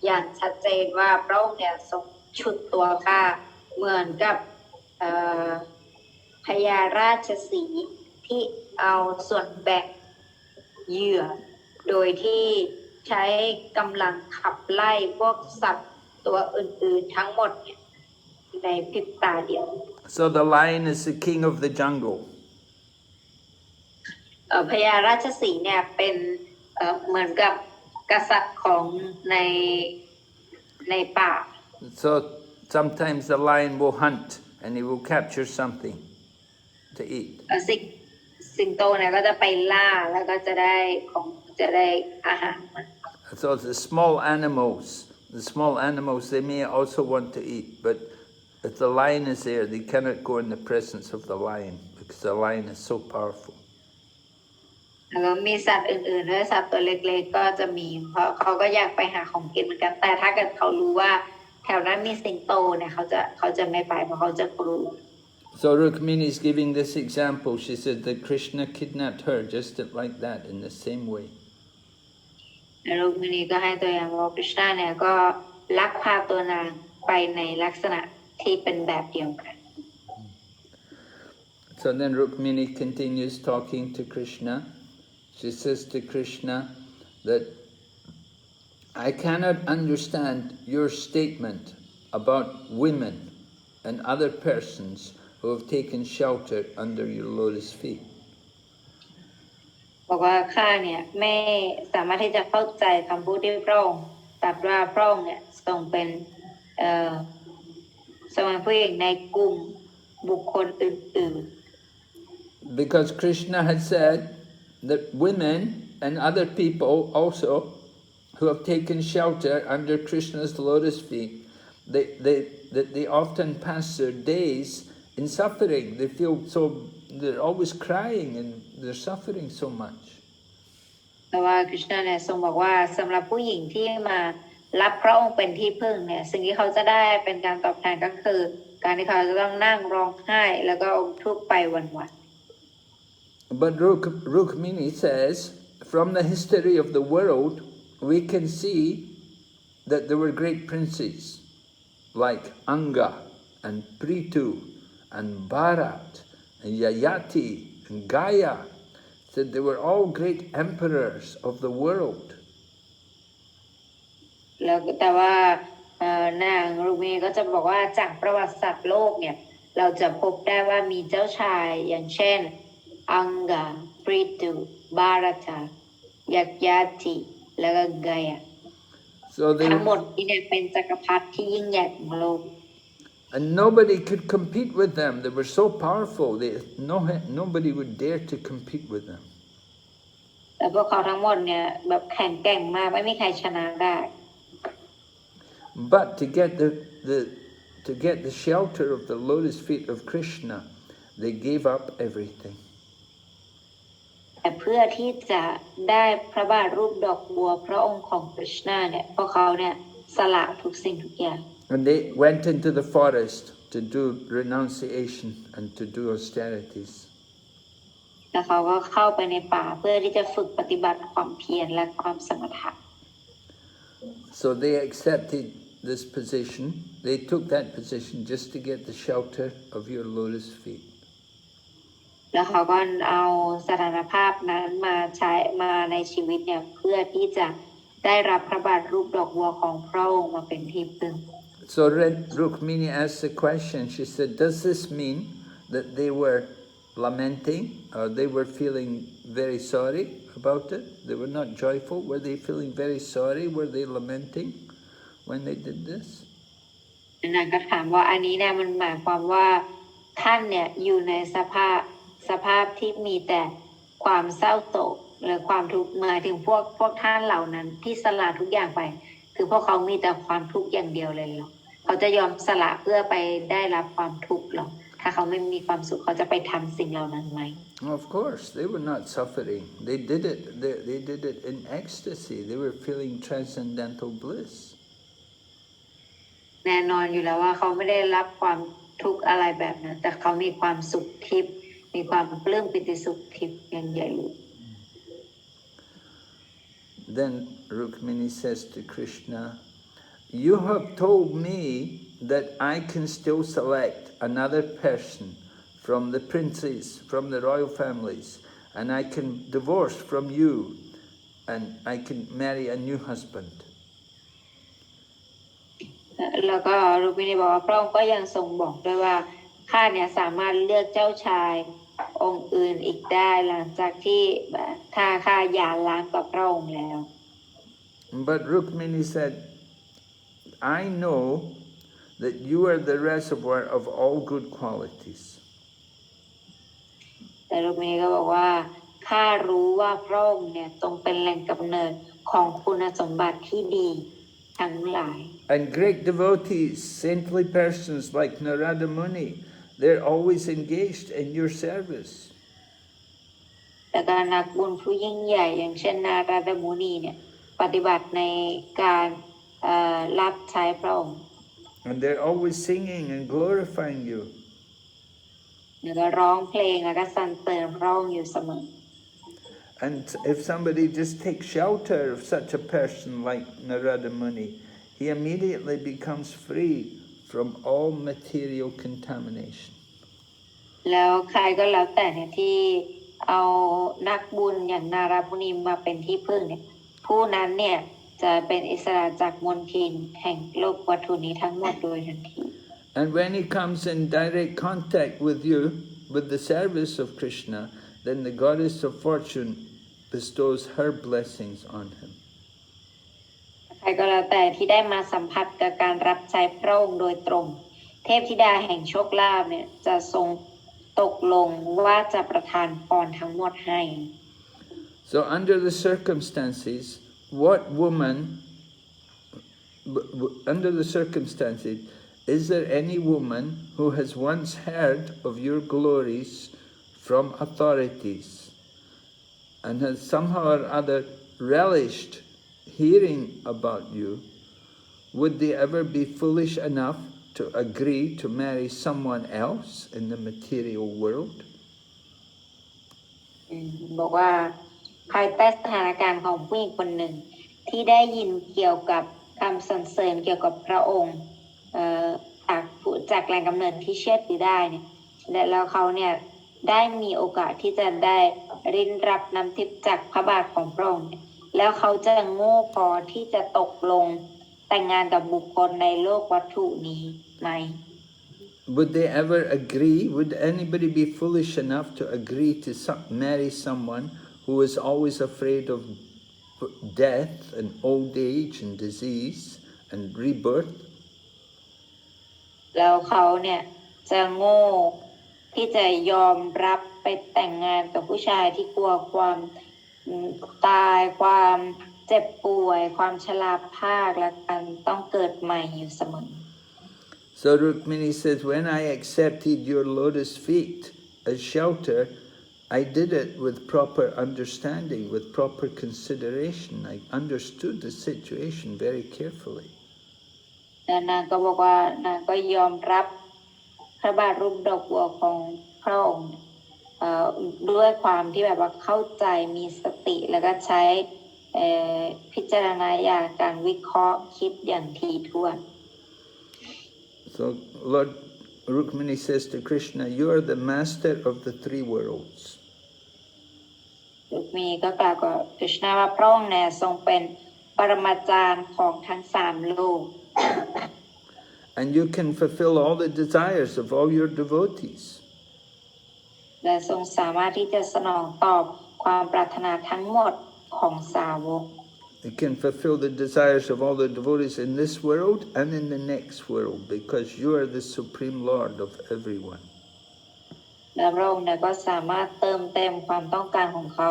อย่างชัดเจนว่าพระองค์เนี่ยทรงฉุดตัวข้าเหมือนกับพญาราชสีห์ที่เอาส่วนแบ่งเหยื่อโดยที่ใช้กำลังขับไล่พวกสัตว์ตัวอื่นๆทั้งหมดเนี่ยในพริบตาเดียว So the lion is the king of the jungle. พญาราชสีห์เนี่ยเป็นเหมือนกับกษัตริย์ของใน ในป่า So sometimes the lion will hunt and he will capture something to eat. สิงโตเนี่ยก็จะไปล่าแล้วก็จะได้อาหารมา So the small animals, they may also want to eat, but if the lion is there, they cannot go in the presence of the lion because the lion is so powerful. แล้วก็มีสัตว์อื่นๆด้วยสัตว์ตัวเล็กๆก็จะมีเพราะเขาก็อยากไปหาของกินเหมือนกันแต่ถ้าเกิดเขารู้ว่าแถวนั้นมีสิงโตเนี่ยเขาจะไม่ไปเพราะเขาจะกลัว So Rukmiṇī is giving this example. She said that Krishna kidnapped her just like that, in the same way. รุกมิณีก็ให้ตัวอย่างว่าคริชนาเนี่ยก็ลักพาตัวนางไปในลักษณะที่เป็นแบบเดียวกัน So then Rukmiṇī continues talking to Krishna. She says to Krishna that I cannot understand your statement about women and other persons who have taken shelter under your lotus feet. บอกว่าข้าเนี่ยไม่สามารถที่จะเข้าใจคำพูดที่พระองค์ตรัสว่าพระองค์เนี่ยทรงเป็นผู้หญิงในกลุ่มบุคคลอื่นๆ Because Krishna had said that women and other people also who have taken shelter under Krishna's lotus feet, they often pass their days in suffering. They feel so, they're always crying and they're suffering so much. แต่ว่าคริชนาเนี่ยทรงบอกว่าสำหรับผู้หญิงที่มารับพระองค์เป็นที่พึ่งเนี่ยสิ่งที่เขาจะได้เป็นการตอบแทนก็คือการที่เขาจะต้องนั่งร้องไห้แล้วก็อมทุกข์ไปวันๆ But Rukmiṇī says, from the history of the world, we can see that there were great princes like Anga and Prithu and Bharat and Yayati and Gaya. That they were all great emperors of the world. แล้วแต่ว่านางรุกมิณีก็จะบอกว่าจากประวัติศาสตร์โลกเนี่ยเราจะพบได้ว่ามีเจ้าชายอย่างเช่นอังกาปริตุบารัตยักยาติและก็กายะทั้งหมดนี้เนี่ยเป็นจักรพรรดิที่ยิ่งใหญ่ของโลก And nobody could compete with them. They were so powerful. Nobody would dare to compete with them. แต่พวกเขาทั้งหมดเนี่ยแบบแข็งแกร่งมากไม่มีใครชนะได้ But to get the shelter of the lotus feet of Krishna, they gave up everything. แต่เพื่อที่จะได้พระบาทรูปดอกบัวพระองค์ของคริชนาเนี่ยพวกเขาเนี่ยสละทุกสิ่งทุกอย่าง And they went into the forest to do renunciation and to do austerities. แล้วเขาก็เข้าไปในป่าเพื่อที่จะฝึกปฏิบัติความเพียรและความสมถะ So they accepted this position. They took that position just to get the shelter of your lotus feet. แล้วเขาก็เอาสถานภาพนั้นมาใช้มาในชีวิตเนี่ยเพื่อที่จะได้รับพระบาทรูปดอกบัวของพระองค์มาเป็นที่พึ่ง So Rukmiṇī asked the question. She said, "Does this mean that they were lamenting, or they were feeling very sorry about it? They were not joyful. Were they feeling very sorry? Were they lamenting when they did this?" นางก็ถามว่าอันนี้เนี่ยมันหมายความว่าท่านเนี่ยอยู่ในสภาพที่มีแต่ความเศร้าโศกหรือความทุกข์หมายถึงพวกท่านเหล่านั้นที่สละทุกอย่างไปคือพวกเขามีแต่ความทุกข์อย่างเดียวเลยหรอเขาจะยอมสละเพื่อไปได้รับความทุกข์หรอถ้าเขาไม่มีความสุขเขาจะไปทำสิ่งเหล่านั้นไหม Of course, they were not suffering. They did it. They did it in ecstasy. They were feeling transcendental bliss. แน่นอนอยู่แล้วว่าเขาไม่ได้รับความทุกข์อะไรแบบนั้นแต่เขามีความสุขทิพย์มีความปลื้มปิติสุขทิพย์อย่างใหญ่หลวง Then Rukmiṇī says to Krishna, "You have told me that I can still select another person from the princes, from the royal families, and I can divorce from you, and I can marry a new husband." แล้วก็รูปินีบอกว่าพระองค์ก็ยังทรงบอกด้วยว่าข้าเนี่ยสามารถเลือกเจ้าชายองค์อื่นอีกได้หลังจากที่ถ้าข้าหย่าร้างกับพระองค์แล้ว But Rukmiṇī said, I know that you are the reservoir of all good qualities. แต่รุกมินีก็บอกว่าข้ารู้ว่าพระองค์เนี่ยทรงเป็นแหล่งกำเนิดของคุณสมบัติที่ดีทั้งหลาย And great devotees, saintly persons like Narada Muni, they're always engaged in your service. แต่การนักบุญผู้ยิ่งใหญ่อย่างเช่นนาราดมุนีเนี่ยปฏิบัติในการรับใช้พระองค์ And they're always singing and glorifying you. แล้วก็ร้องเพลงแล้วก็สรรเสริญพระองค์อยู่เสมอ And if somebody just takes shelter of such a person like Narada Muni, he immediately becomes free from all material contamination. แล้วใครก็แล้วแต่เนี่ยที่เอานักบุญอย่างนารามุนีมาเป็นที่พึ่งเนี่ยผู้นั้นเนี่ยจะเป็นอิสระจากมลทินแห่งโลกวัตถุนี้ทั้งหมดโดยทันที And when he comes in direct contact with you, with the service of Krishna, then the goddess of fortune bestows her blessings on him. ใครก็แล้วแต่ที่ได้มาสัมผัสกับการรับใช้พระองค์โดยตรงเทพธิดาแห่งโชคลาภเนี่ยจะทรงตกลงว่าจะประทานพรทั้งหมดให้ So under the circumstances, is there any woman who has once heard of your glories from authorities and has somehow or other relished hearing about you? Would they ever be foolish enough to agree to marry someone else in the material world? บอกว่าภายใต้สถานการณ์ของผู้หญิงคนหนึ่งที่ได้ยินเกี่ยวกับคำสรรเสริญเกี่ยวกับพระองค์จากแหล่งกำเนิดที่เชื่อถือได้เนี่ยแล้วเขาเนี่ยได้มีโอกาสที่จะได้รินรับน้ำทิพย์จากพระบาทของพระองค์แล้วเขาจะโง่พอที่จะตกลงแต่งงานกับบุคคลในโลกวัตถุนี้ไหม Would they ever agree? Would anybody be foolish enough to agree to marry someone who is always afraid of death and old age and disease and rebirth? แล้วเขาเนี่ยจะโง่ที่จะยอมรับไปแต่งงานกับผู้ชายที่กลัวความตายความเจ็บป่วยความชราภาพและการต้องเกิดใหม่อยู่เสมอ So Rukmiṇī says, when I accepted your lotus feet as shelter, I did it with proper understanding, with proper consideration. I understood the situation very carefully. แล้วนางก็บอกว่านางก็ยอมรับพระบาทรูปดอกบัวของพระองค์ด้วยความที่แบบว่าเข้าใจมีสติแล้วก็ใช้พิจารณาญาณการวิเคราะห์คิดอย่างถี่ถ้วน So Lord Rukmiṇī says to Krishna, you are the master of the three worlds. รุกมีก็กล่าวกับกฤษณาว่าพระองค์เนี่ยทรงเป็นปรมาจารย์ของทั้งสามโลก And you can fulfill all the desires of all your devotees. และทรงสามารถที่จะสนองตอบความปรารถนาทั้งหมดของสาวก You can fulfill the desires of all the devotees in this world and in the next world, because you are the Supreme Lord of everyone. และพระองค์เนี่ยก็สามารถเติมเต็มความต้องการของเขา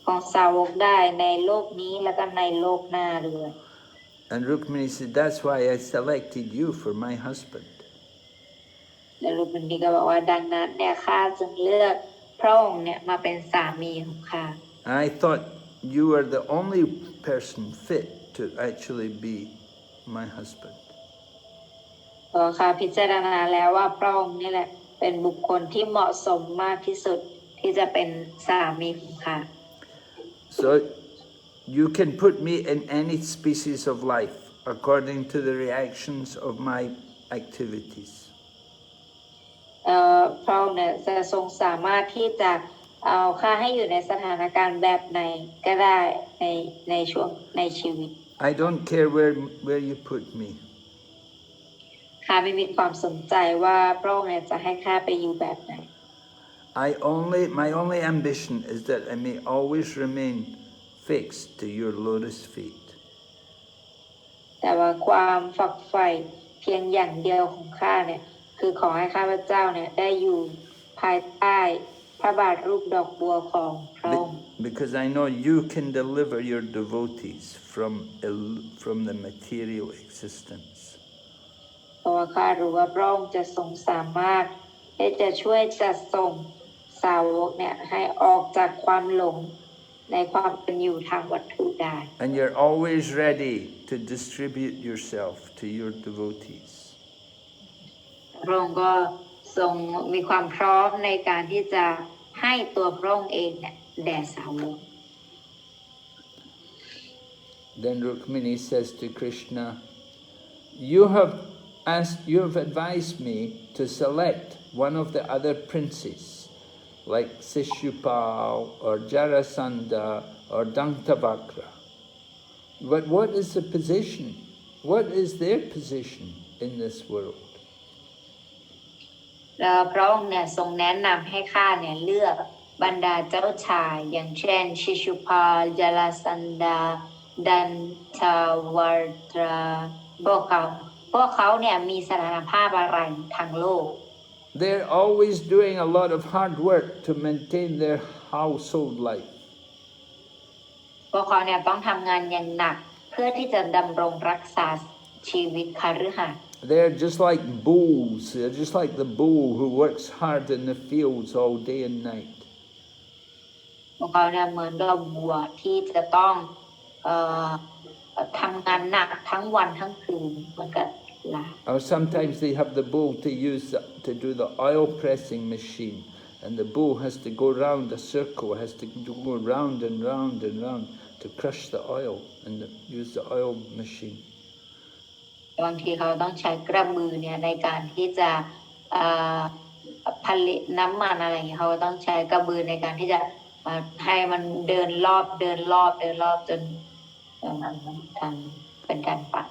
ของสาวกได้ในโลกนี้และก็ในโลกหน้าด้วย And Rukmiṇī said, that's why I selected you for my husband. และรุกมิณีก็บอกว่าดังนั้นเนี่ยข้าจึงเลือกพระองค์เนี่ยมาเป็นสามีของข้า I thought you are the only person fit to actually be my husband. เพราะข้าพิจารณาแล้วว่าพระองค์นี่แหละเป็นบุคคลที่เหมาะสมมากที่สุดที่จะเป็นสามีของข้า So you can put me in any species of life according to the reactions of my activities. พระองค์เนี่ยจะทรงสามารถที่จะเอาข้าให้อยู่ในสถานการณ์แบบไหนก็ได้ในช่วงในชีวิต I don't care where you put me. ข้าไม่มีความสนใจว่าพระองค์เนี่ยจะให้ข้าไปอยู่แบบไหน My only ambition is that I may always remain fixed to your lotus feet. แต่ว่าความฝักใฝ่เพียงอย่างเดียวของข้าเนี่ยคือขอให้ข้าพเจ้าเนี่ยได้อยู่ภายใต้พระบาทรูปดอกบัวของพระองค์ Because I know you can deliver your devotees from the material existence. เพราะว่าข้ารู้ว่าพระองค์จะทรงสามารถที่จะช่วยจัดส่งสาวกเนี่ยให้ออกจากความหลงในความเป็นอยู่ทางวัตถุได้ And you're always ready to distribute yourself to your devotees. พระองค์ก็ทรงมีความพร้อมในการที่จะให้ตัวพระองค์เองเนี่ยแด่สาวก Then Rukmiṇī says to Krishna, you have advised me to select one of the other princes, like Sishupal or Jarasandha or Dantavakra. But what is the position? What is their position in this world? แล้วพระองค์เนี่ยทรงแนะนำให้ข้าเนี่ยเลือกบรรดาเจ้าชายอย่างเช่นชิชุพาลจาราสันดาดันทาวตราพวกเขาเนี่ยมีสถานภาพอะไรทางโลก They're always doing a lot of hard work to maintain their household life. พวกเขาเนี่ยต้องทำงานอย่างหนักเพื่อที่จะดำรงรักษาชีวิตคฤหัสถ์ They're just like bulls. They're just like the bull who works hard in the fields all day and night. พวกเขาเนี่ยเหมือนกับวัวที่จะต้องทำงานหนักทั้งวันทั้งคืนเหมือนกับOr sometimes they have the bull to do the oil pressing machine, and the bull has to go round a circle, has to go round and round and round to crush the oil and use the oil machine. บางทีเขาต้องใช้กระบือเนี่ยในการที่จะผลิตน้ำมันอะไรอย่างเงี้ยเขาต้องใช้กระบือในการที่จะให้มันเดินรอบจนมันทำเป็นการปั่น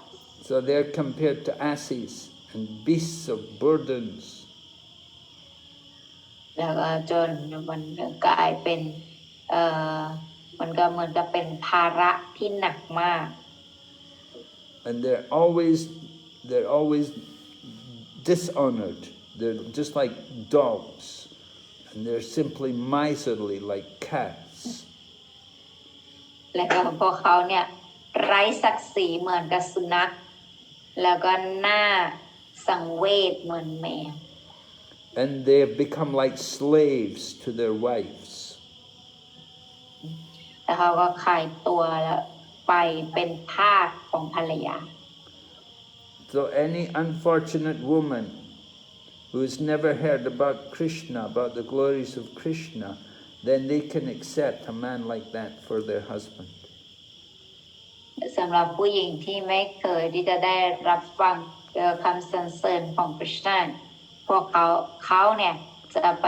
So they're compared to asses and beasts of burdens. แล้วก็จนมันกลายเป็นมันก็เหมือนกับเป็นภาระที่หนักมาก And they're always dishonored. They're just like dogs, and they're simply miserly like cats. แล้วก็พวกเขาเนี่ยไร้ศักดิ์ศรีเหมือนกับสุนัขแล้วก็หน้าสังเวชเหมือนแมว And they have become like slaves to their wives. แล้วเขาก็ขายตัวแล้วไปเป็นทาสของภรรยา So any unfortunate woman who has never heard about Krishna, about the glories of Krishna, then they can accept a man like that for their husband. สำหรับผู้หญิงที่ไม่เคยที่จะได้รับฟังคำสรรเสริญของพระเจ้าพวกเขาเนี่ยจะไป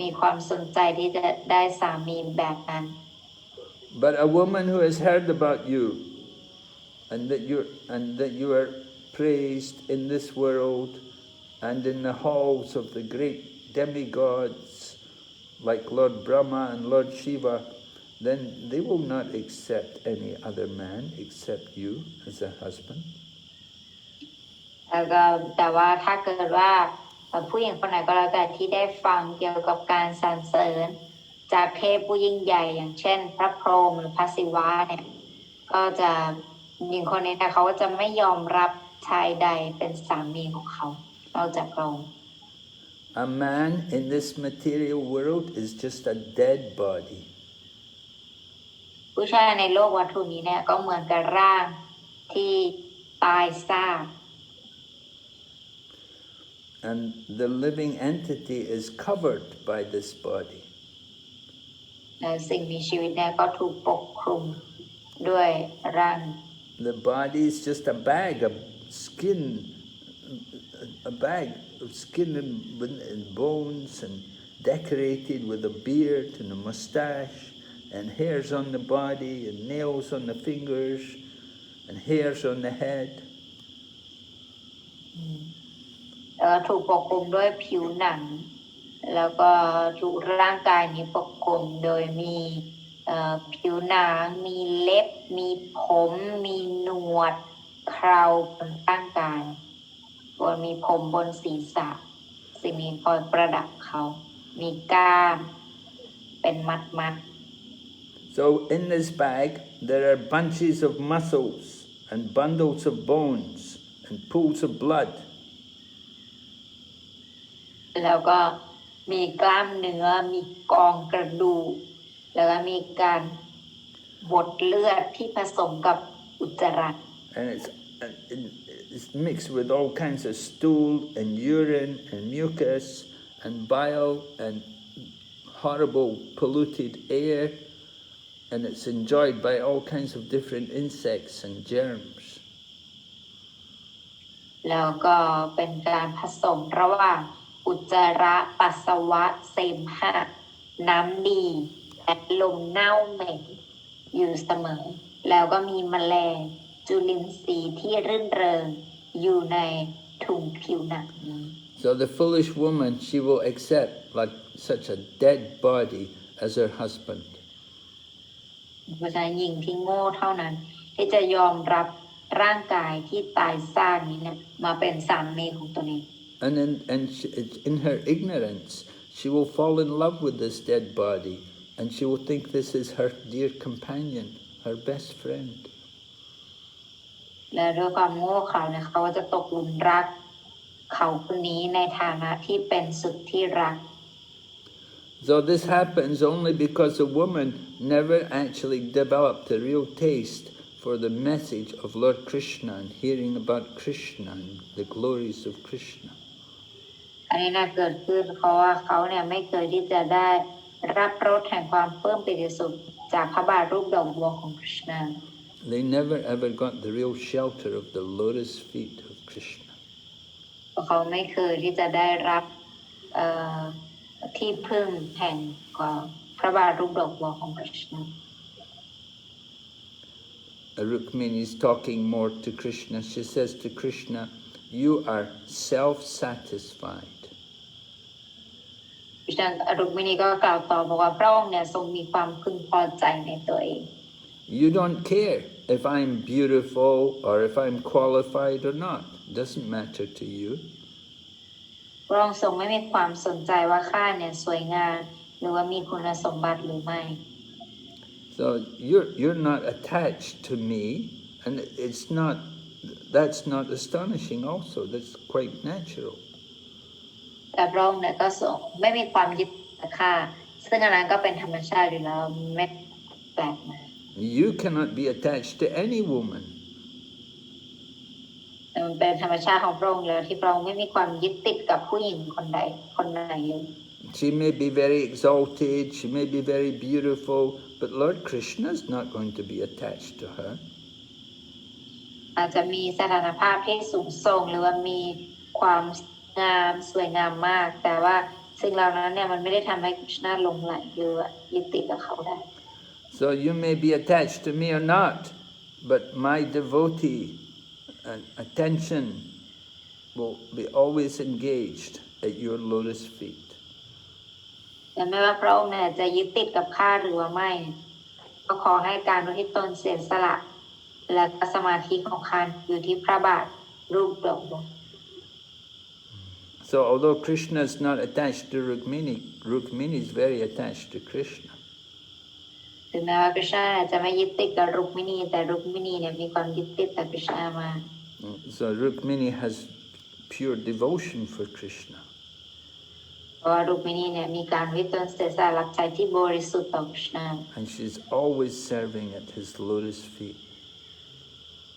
มีความสนใจที่จะได้สามีแบบนั้น But a woman who has heard about you and that you are praised in this world and in the halls of the great demigods like Lord Brahma and Lord Shiva, then they will not accept any other man except you as a husband. แต่ว่าถ้าเกิดว่าผู้หญิงคนไหนก็แล้วแต่ที่ได้ฟังเกี่ยวกับการสรรเสริญจากเทพผู้ยิ่งใหญ่อย่างเช่นพระพรหมหรือพระศิวะเนี่ยก็จะหญิงคนนี้นะเขาก็จะไม่ยอมรับชายใดเป็นสามีของเขานอกจากพระองค์ A man in this material world is just a dead body. ผู้ชายในโลกวัตถุนี้เนี่ยก็เหมือนกับร่างที่ตายซาก And the living entity is covered by this body. และสิ่งมีชีวิตเนี่ยก็ถูกปกคลุมด้วยร่าง The body is just a bag of skin and bones and decorated with a beard and a mustache and hairs on the body and nails on the fingers and hairs on the head. ถูกปกคลุมด้วยผิวหนังแล้วก็ถูกร่างกายนี้ปกคลุมโดยมีผิวหนังมีเล็บมีผมมีหนวด เคราบนร่างกายบนมีผมบนศีรษะสิ่งนี้คอยประดับเขามีกล้ามเป็นมัด So in this bag there are bunches of muscles and bundles of bones and pools of blood. แล้วก็มีกล้ามเนื้อมีกองกระดูกแล้วก็มีการบดเลือดที่ผสมกับอุจจาระ And it's mixed with all kinds of stool and urine and mucus and bile and horrible polluted air, and it's enjoyed by all kinds of different insects and germs. แล้วก็เป็นการผสมระหว่างอุจจาระปัสสาวะเสมหะน้ำดีและลมเน่าเหม็นอยู่เสมอแล้วก็มีแมลงจุลินทรีย์ที่รื่นเริงอยู่ในถุงผิวหนังนี้ So the foolish woman, she will accept like such a dead body as her husband. เพราะฉะนั้นหญิงที่โง่เท่านั้นที่จะยอมรับร่างกายที่ตายซากนี้เนี่ยมาเป็นสามีของตนเอง And in her ignorance, she will fall in love with this dead body, and she will think this is her dear companion, her best friend. และด้วยความโง่เขลาเนี่ยเขาจะตกหลุมรักเขาคนนี้ในฐานะที่เป็นสุดที่รัก So this happens only because a woman never actually developed a real taste for the message of Lord Krishna and hearing about Krishna and the glories of Krishna. อันนี้น่าเกิดขึ้นเพราะว่าเขาเนี่ยไม่เคยที่จะได้รับรสแห่งความปลื้มปิติสุขจากพระบาทรูปดอกบัวของ Krishna. They never ever got the real shelter of the lotus feet of Krishna. เขาไม่เคยที่จะได้รับที่พึ่งแห่งพระบาทรูปดอกบัวของ Krishna. Rukmiṇī is talking more to Krishna. She says to Krishna, "You are self-satisfied." รุกมิณีก็กล่าวต่อบอกว่าพระองค์เนี่ยทรงมีความพึงพอใจในตัวเอง You don't care if I'm beautiful or if I'm qualified or not. It doesn't matter to you. พระองค์ทรงไม่มีความสนใจว่าข้าเนี่ยสวยงามหรือว่ามีคุณสมบัติหรือไม่ So you're not attached to me, and that's not astonishing also. That's quite natural. แต่พระองค์เนี่ยก็ทรงไม่มีความยึดติดข้าซึ่งอันนั้นก็เป็นธรรมชาติอยู่แล้วไม่แปลกมา You cannot be attached to any woman. แต่มันเป็นธรรมชาติของพระองค์แล้วที่พระองค์ไม่มีความยึดติดกับผู้หญิงคนใดคนไหนเลย She may be very exalted, she may be very beautiful, but Lord Krishna is not going to be attached to her. อาจจะมีสถานภาพที่สูงส่งหรือว่ามีความงามสวยงามมากแต่ว่าสิ่งเหล่านั้นเนี่ยมันไม่ได้ทำให้กฤษณะหลงไหลหรือยึดติดกับเขาได้ So you may be attached to me or not, but my devotee attention will be always engaged at your lotus feet. แต่ไม่ว่าพระองค์เนี่ยจะยึดติดกับข้าหรือว่าไม่ก็ขอให้การอุทิศตนเสียสละและสมาธิของข้าอยู่ที่พระบาทรูปดอกบัว So although Krishna is not attached to Rukmiṇī, Rukmiṇī is very attached to Krishna. ถึงแม้ว่ากฤษณะจะไม่ยึดติดกับรุกมิณีแต่รุกมิณีเนี่ยมีความยึดติดกับกฤษณะมาก So Rukmiṇī has pure devotion for Krishna. เพราะว่ารุกมิณีเนี่ยมีการวิตนเสียสละรับใช้ที่บริสุทธิ์ต่อกฤษณะ And she's always serving at his lotus feet.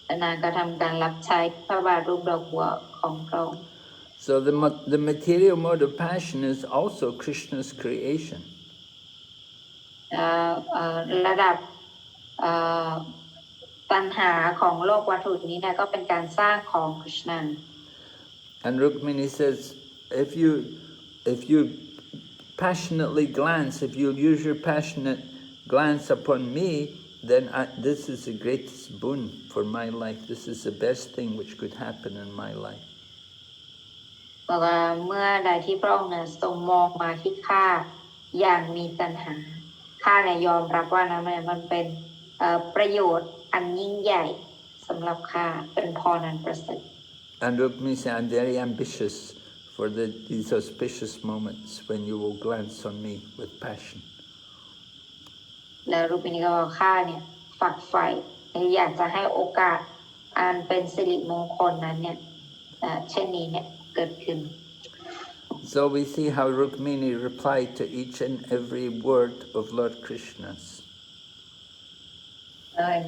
และนางก็ทำการรับใช้พระบาทรูปดอกบัวของพระองค์ So the material mode of passion is also Krishna's creation. ระดับตัณหาของโลกวัตถุนี้เนี่ยก็เป็นการสร้างของกฤษณะ And Rukmiṇī says, if you passionately glance, if you use your passionate glance upon me, then this is the greatest boon for my life. This is the best thing which could happen in my life. บอกว่าเมื่อใดที่พระองค์เนี่ยทรงมองมาที่ข้าอย่างมีตัณหาข้าเนี่ยยอมรับว่านะมันเป็นประโยชน์อันยิ่งใหญ่ส สำหรับข้าเป็นพรอันประเสริฐ And Rukmiṇī said, I'm very ambitious for these auspicious moments when you will glance on me with passion. แล้วรูปนี้ก็บอกข้าเนี่ยฝักใฝ่อยากจะให้โอกาสอันเป็นสิริมงคลนั้นเนี่ยเช่นนี้เนี่ยเกิดขึ้น So we see how Rukmiṇī replied to each and every word of Lord Krishna's.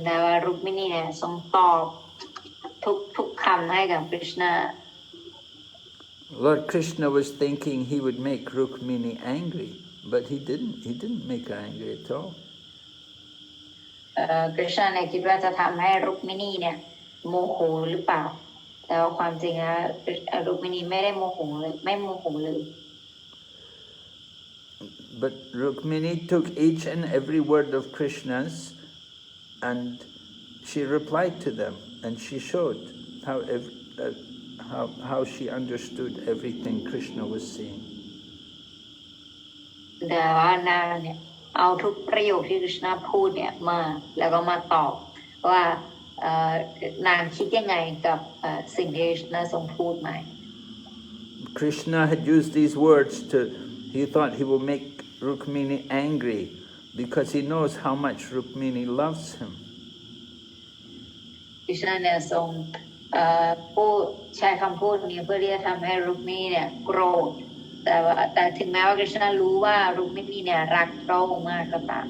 แต่ว่ารูปนี้เนี่ยทรงตอบทุกคำให้กับ Krishna. Lord Krishna was thinking he would make Rukmiṇī angry, but he didn't. He didn't make her angry at all. Krishna เนี่ยคิดว่าจะทำให้รูปนี้เนี่ยโมโหหรือเปล่าแต่ว่าความจริงแล้วรูปนี้ไม่ได้โมโหเลยไม่โมโหเลย But Rukmiṇī took each and every word of Krishna's and she replied to them, and she showed how she understood everything Krishna was saying. แต่ว่านางเนี่ยเอาทุกประโยคที่ Krishna พูดเนี่ยมาแล้วก็มาตอบว่านางคิดยังไงกับสิ่งที่ Krishna ทรงพูดมา Krishna had used these words he thought he will make Rukmiṇī angry because he knows how much Rukmiṇī loves him. Krishna เนี่ยทรงพูดใช้คำพูดนี้เพื่อที่จะทำให้รูปนี้เนี่ยโกรธแต่ถึงแม้ว่า Krishna รู้ว่ารูปนี้เนี่ยรักพระองค์มากก็ตาม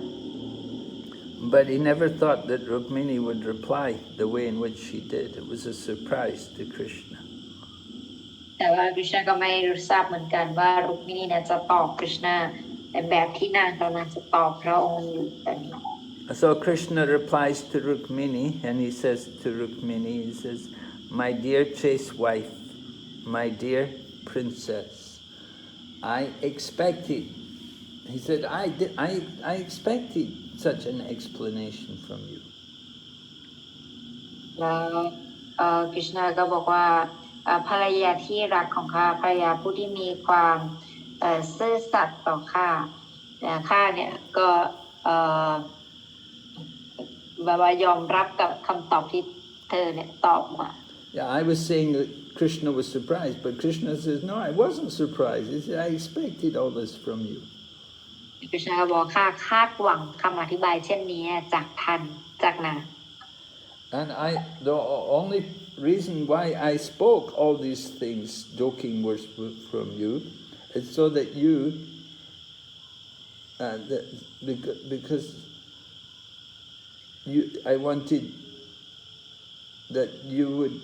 But he never thought that Rukmiṇī would reply the way in which she did. It was a surprise to Krishna. แต่ว่า Krishna ก็ไม่รู้ทราบเหมือนกันว่ารูปนี้เนี่ยจะตอบ Krishna ในแบบที่นางกำลังจะตอบพระองค์อยู่ตอนนี้ So Krishna replies to Rukmiṇī, and he says to Rukmiṇī, he says, "My dear chaste wife, my dear princess, I expected." He said, I expected such an explanation from you. แล้วKrishna ก็บอกว่าภรรยาที่รักของข้าภรรยาผู้ที่มีความซื่อสัตย์ต่อข้าข้าเนี่ยก็แบบว่ายอมรับกับคำตอบที่เธอเนี่ยตอบมา Yeah, I was saying that Krishna was surprised, but Krishna says, no, I wasn't surprised. He said, I expected all this from you. Krishna ก็บอกข้าคาดหวังคำอธิบายเช่นนี้จากท่านจากนาง And the only reason why I spoke all these things, joking words from you, is so that you, because I wanted that you would,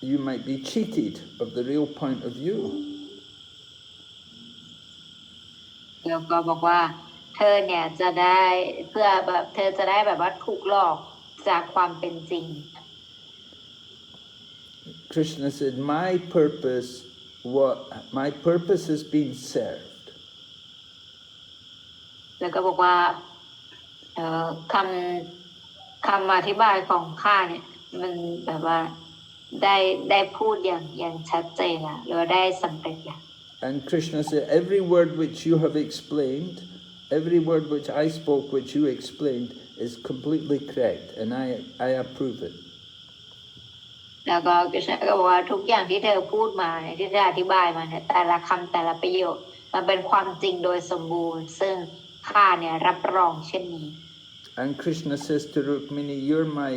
you might be cheated of the real point of view. แล้วก็บอกว่าเธอเนี่ยจะได้เพื่อแบบเธอจะได้แบบว่าถูกหลอกจากความเป็นจริง Krishna said, my purpose has been served. แล้วก็บอกว่าคำอธิบายของข้าเนี่ยมันแบบว่าได้พูดอย่างชัดเจนแล้วหรือว่าได้สำเร็จแล้ว And Krishna said, every word which you have explained, every word which I spoke, which you explained, is completely correct, and I approve it. แล้วก็ Krishna ก็บอกว่าทุกอย่างที่เธอพูดมาที่เธออธิบายมาเนี่ยแต่ละคำแต่ละประโยคมันเป็นความจริงโดยสมบูรณ์ซึ่งข้าเนี่ยรับรองเช่นนี้ And Krishna says to Rukmiṇī, you're my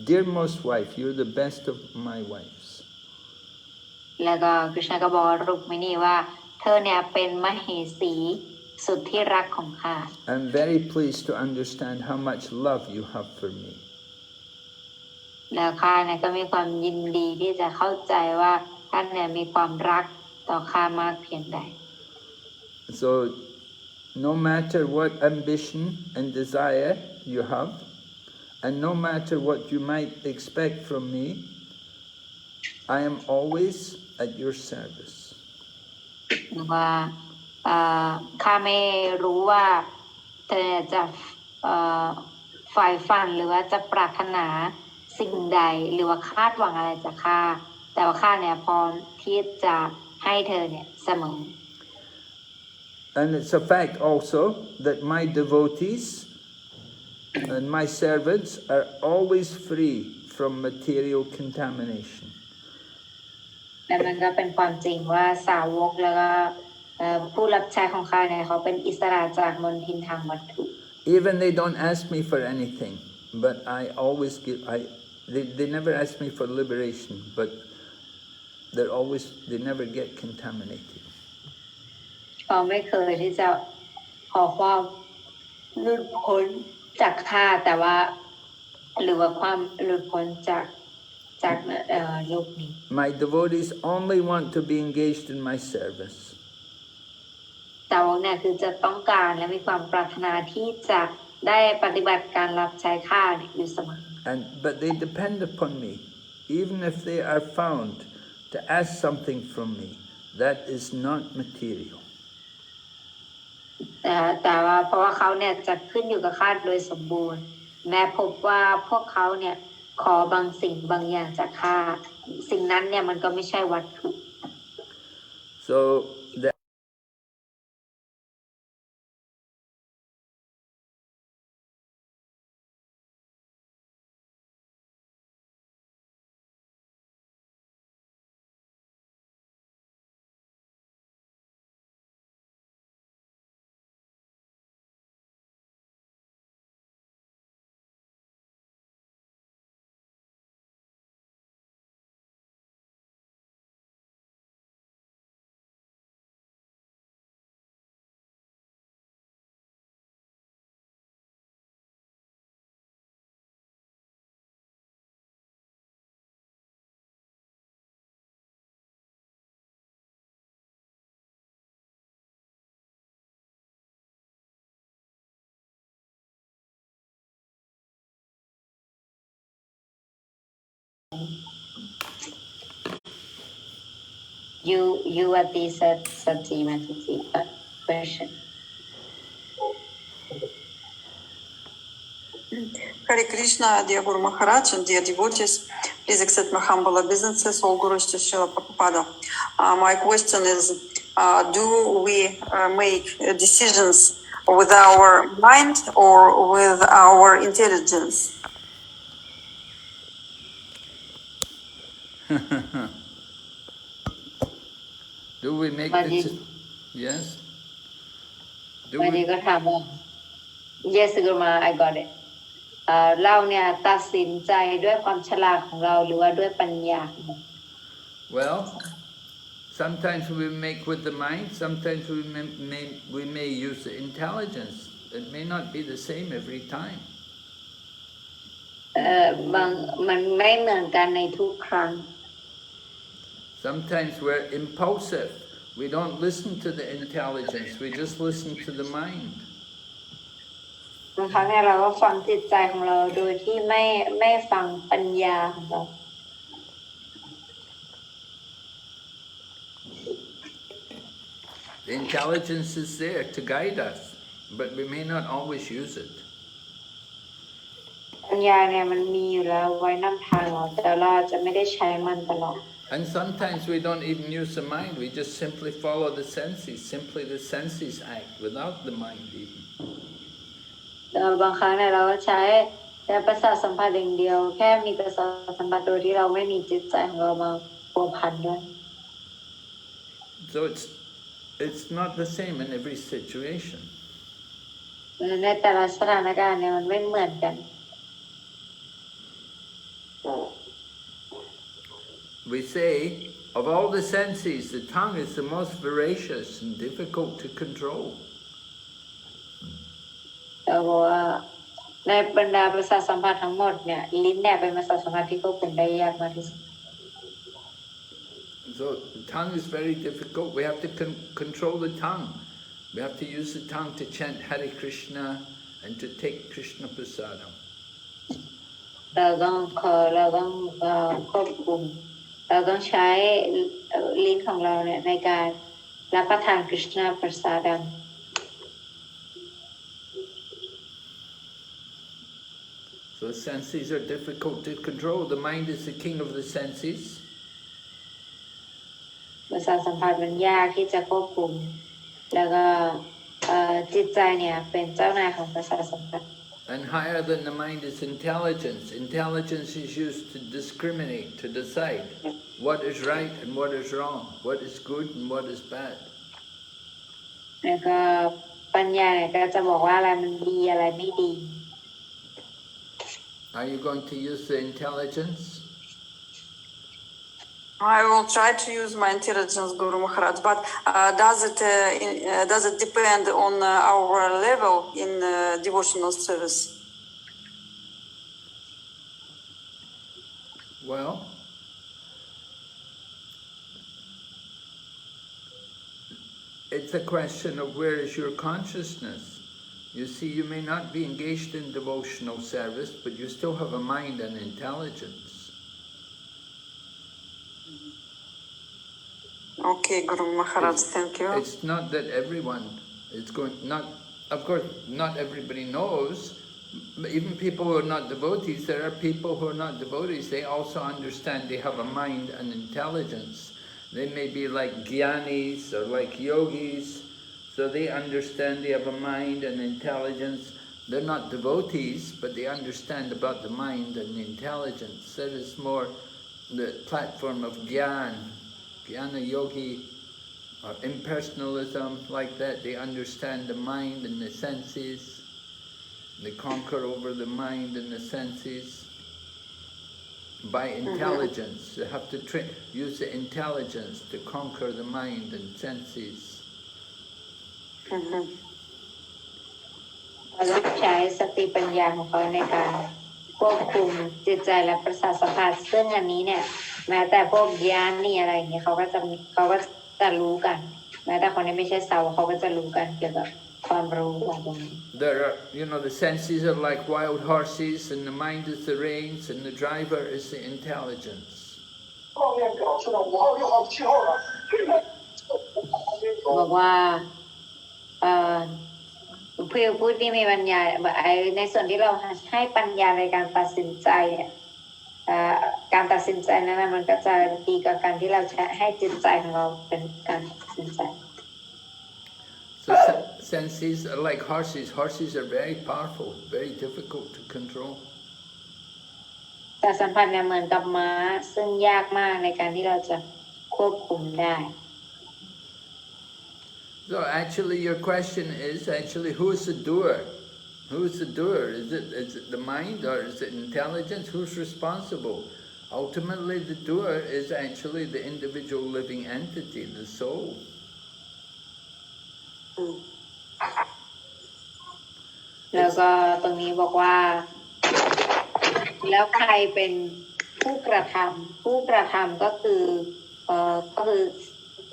dearmost wife, you're the best of my wives. แล้วก็ Krishna ก็บอกรูกมินีว่าเธอเนี่ยเป็นมเหสีสุดที่รักของข้า I'm very pleased to understand how much love you have for me. แล้วข้าเนี่ยก็มีความยินดีที่จะเข้าใจว่าท่านเนี่ยมีความรักต่อข้ามากเพียงใด So no matter what ambition and desire you have, and no matter what you might expect from me, I am always at your service. ว่าข้าไม่รู้ว่าเธอจะฝ่ายฝันหรือว่าจะปรารถนาสิ่งใดหรือว่าคาดหวังอะไรจากข้าแต่ว่าข้าเนี่ยพร้อมที่จะให้เธอเนี่ยเสมอ And it's a fact also that my devotees And my servants are always free from material contamination. และมันก็เป็นความจริงว่าสาวกแล้วก็ผู้รับใช้ของข้าเนี่ยเขาเป็นอิสระจากมลทินทางวัตถุ Even they don't ask me for anything, but I always give. They never ask me for liberation, but they never get contaminated. เขาไม่เคยที่จะขอความหลุดพ้นจากข้าแต่ว่าหรือว่าความหลุดพ้นจากโลกนี้ My devotees only want to be engaged in my service. สาวกเนี่ยคือจะต้องการและมีความปรารถนาที่จะได้ปฏิบัติการรับใช้ข้าอยู่เสมอ But they depend upon me, even if they are found to ask something from me that is not material. แต่ว่าเพราะว่าเขาเนี่ยจะขึ้นอยู่กับข้าโดยสมบูรณ์แม้พบว่าพวกเขาเนี่ยขอบางสิ่งบางอย่างจากข้าสิ่งนั้นเนี่ยมันก็ไม่ใช่วัตถุ So You what they said question. Hare Krishna, dear Guru Maharaj and dear devotees, please accept my humble obeisances, all Gurus to Srila Prabhupada. My question is, do we make decisions with our mind or with our intelligence? do we make decisions? Yes? Yes, Guru Maharaj, I got it. เราเนี่ยตัดสินใจด้วยความฉลาดของเราหรือว่าด้วยปัญญา Well, sometimes we make with the mind, sometimes we may use the intelligence. It may not be the same every time. มันไม่เหมือนกันในทุกครั้ง Sometimes we're impulsive. We don't listen to the intelligence, we just listen to the mind. บางครั้งเนี่ยเราก็ฟังจิตใจของเราโดยที่ไม่ฟังปัญญาของเรา The intelligence is there to guide us, but we may not always use it. ปัญญาเนี่ยมันมีอยู่แล้วไว้นำทางเราแต่เราจะไม่ได้ใช้มันตลอด And sometimes we don't even use the mind, we just simply follow the senses. Simply the senses act without the mind even. บางครั้งเนี่ยเราก็ใช้แต่ประสาทสัมผัสอย่างเดียวแค่มีประสาทสัมผัสโดยที่เราไม่มีจิตใจของเรามาพัวพันด้วย So it's not the same in every situation. ในแต่ละสถานการณ์เนี่ยมันไม่เหมือนกัน We say, of all the senses, the tongue is the most voracious and difficult to control. เราบอกว่าในบรรดาประสาทสัมผัสทั้งหมดเนี่ยลิ้นเนี่ยเป็นประสาทสัมผัสที่ควบคุมได้ยากมากที่สุด So the tongue is very difficult. We have to control the tongue. We have to use the tongue to chant Hare Krishna and to take Krishna prasadam. เราต้องควบคุมเราต้องใช้ลิ้นของเราเนี่ยในการรับประทาน Krishna prasadam. So the senses are difficult to control. The mind is the king of the senses. ประสาทสัมผัสมันยากที่จะควบคุมแล้วก็จิตใจเนี่ยเป็นเจ้านายของประสาทสัมผัส And higher than the mind is intelligence. Intelligence is used to discriminate, to decide what is right and what is wrong, what is good and what is bad. แล้วก็ปัญญาเนี่ยก็จะบอกว่าอะไรมันดีอะไรไม่ดี Are you going to use the intelligence? I will try to use my intelligence, Guru Maharaj, but does it depend on our level in devotional service? Well, it's a question of where is your consciousness. You see, you may not be engaged in devotional service, but you still have a mind and intelligence. Okay, Guru Maharaj, thank you. It's not that everyone is going, of course, not everybody knows. Even people who are not devotees, there are people who are not devotees, they also understand they have a mind and intelligence. They may be like jnanis or like yogis, so they understand they have a mind and intelligence. They're not devotees, but they understand about the mind and the intelligence. That is more the platform of jnana yogi, or impersonalism, like that. They understand the mind and the senses. They conquer over the mind and the senses by intelligence. They have to use the intelligence to conquer the mind and senses. เราต้องใช้สติปัญญาของเขาในการควบคุมจิตใจและประสาทสัมผัสซึ่งอันนี้เนี่ยแม้แต่พวกญาณนี่อะไรอย่างเงี้ยเขาก็จะรู้กันแม้แต่คนที่ไม่ใช่เซาเขาก็จะรู้กันเกี่ยวกับความรู้ของตรงนี้ There are, the senses are like wild horses, and the mind is the reins, and the driver is the intelligence. บอกว่าผู้พูดที่มีปัญญาในส่วนที่เราให้ปัญญาในการตัดสินใจการตัดสินใจนั้นมันก็จะดีกว่าการที่เราให้จิตใจของเราเป็นการตัดสินใจ So senses are like horses. Horses are very powerful, very difficult to control. แต่สัมผัสเนี่ยเหมือนกับม้าซึ่งยากมากในการที่เราจะควบคุมได้ So actually your question is who is the doer? Who is the doer? Is it the mind or is it intelligence? Who's responsible? Ultimately the doer is actually the individual living entity, the soul. แล้วก็ตรงนี้บอกว่าแล้วใครเป็นผู้กระทำก็คือ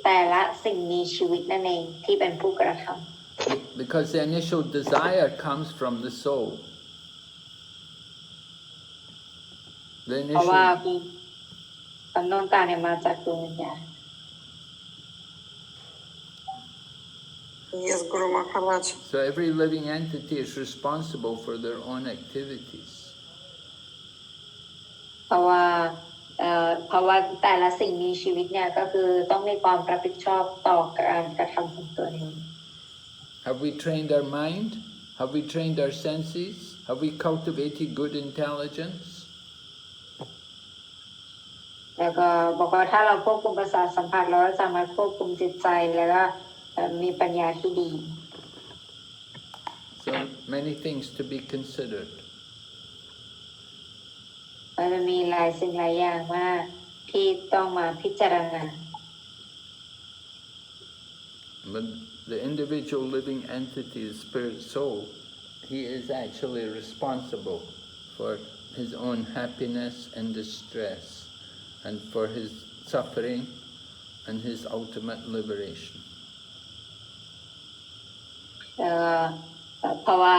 แต่ละสิ่งมีชีวิตนั่นเองที่เป็นผู้กระทำ Because the initial desire comes from the soul. เพราะว่าความต้องการเนี่ยมาจากดวงวิญญาณ Yes, Guru Maharaj. So every living entity is responsible for their own activities. เพราะว่าแต่ละสิ่งมีชีวิตเนี่ยก็คือต้องมีความรับผิดชอบต่อการกระทำของตัวเอง Have we trained our mind? Have we trained our senses? Have we cultivated good intelligence? แล้วก็บอกว่าถ้าเราควบคุมประสาทสัมผัสเราสามารถควบคุมจิตใจแล้วก็มีปัญญาที่ดี So many things to be considered. มันจะมีหลายสิ่งหลายอย่างมากที่ต้องมาพิจารณา But the individual living entity, the spirit soul, he is actually responsible for his own happiness and distress, and for his suffering and his ultimate liberation. เพราะว่า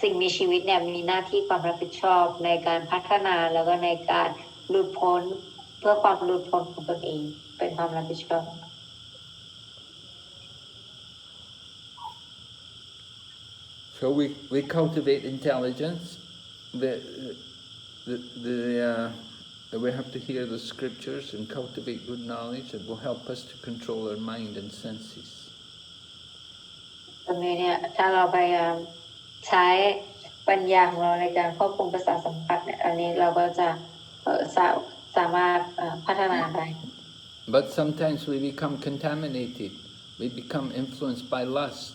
สิ่งมีชีวิตเนี่ยมีหน้าที่ความรับผิดชอบในการพัฒนาแล้วก็ในการหลุดพ้นเพื่อความหลุดพ้นของตนเองเป็นความรับผิดชอบ So we cultivate intelligence. We have to hear the scriptures and cultivate good knowledge. It will help us to control our mind and senses. ตรงนี้เนี่ยถ้าเราพยายามใช้ ปัญญาของเราในการควบคุมประสาทสัมผัสเนี่ยอันนี้เราก็จะสามารถพัฒนาได้ But sometimes we become contaminated. We become influenced by lust.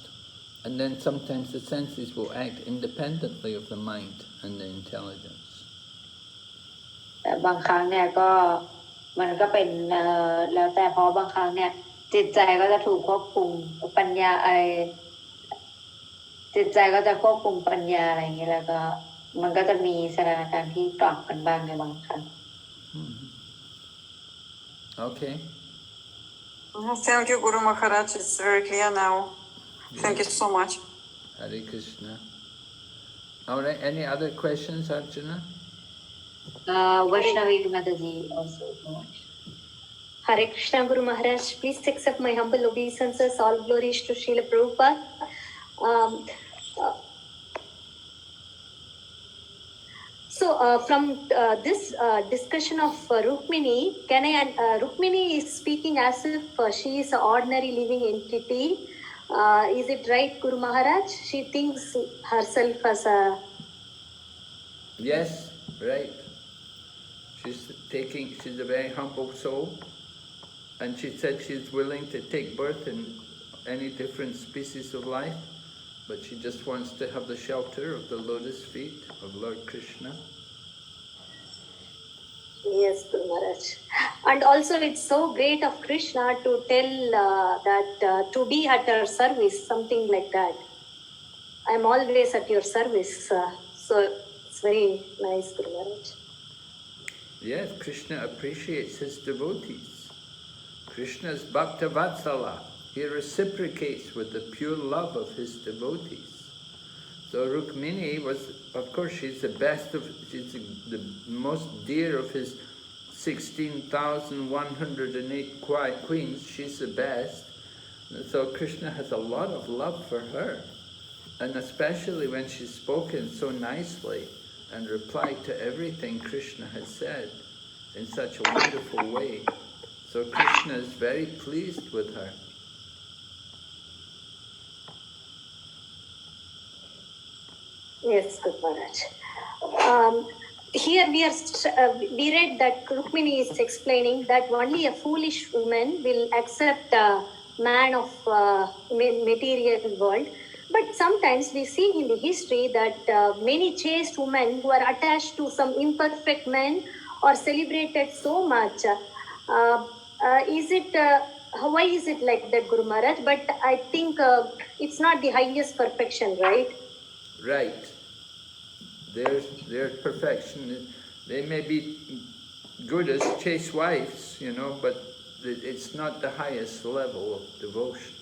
And then sometimes the senses will act independently of the mind and the intelligence. แต่บางครั้งเนี่ยก็มันก็เป็นแล้วแต่เพราะบางครั้งเนี่ยจิตใจก็จะถูกควบคุมปัญญาจิตใจก็จะควบคุมปัญญาอะไรอย่างนี้แล้วก็มันก็จะมีสถานการณ์ที่กลับกันบ้างในบางครั้ง Okay. Thank you, Guru Maharaj. It's very clear now. Thank you so much. Hare Krishna. All right, any other questions, Arjuna? Vaishnavi Mataji also. Hare Krishna, Guru Maharaj. Please accept my humble obeisances. All glories to Srila Prabhupada. From this discussion of Rukmiṇī, Rukmiṇī is speaking as if she is an ordinary living entity. Is it right, Guru Maharaj? She thinks herself as a... Yes, right. She's a very humble soul, and she said she's willing to take birth in any different species of life, but she just wants to have the shelter of the lotus feet of Lord Krishna. Yes, Guru Maharaj. And also it's so great of Krishna to tell that to be at her service, something like that. I'm always at your service. So it's very nice, Guru Maharaj. Yes, Krishna appreciates his devotees. Krishna is Bhakta Vatsala. He reciprocates with the pure love of his devotees. So Rukmiṇī was, of course, she's the most dear of his 16,108 queens. She's the best. So Krishna has a lot of love for her. And especially when she's spoken so nicely and replied to everything Krishna has said in such a wonderful way. So Krishna is very pleased with her. Yes, Guru Maharaj. Here we read that Rukmiṇī is explaining that only a foolish woman will accept a man of material world. But sometimes we see in the history that many chaste women who are attached to some imperfect men are celebrated so much. Why is it like that, Guru Maharaj? But I think it's not the highest perfection, right? Right. Their perfection. They may be good as chaste wives, but it's not the highest level of devotion.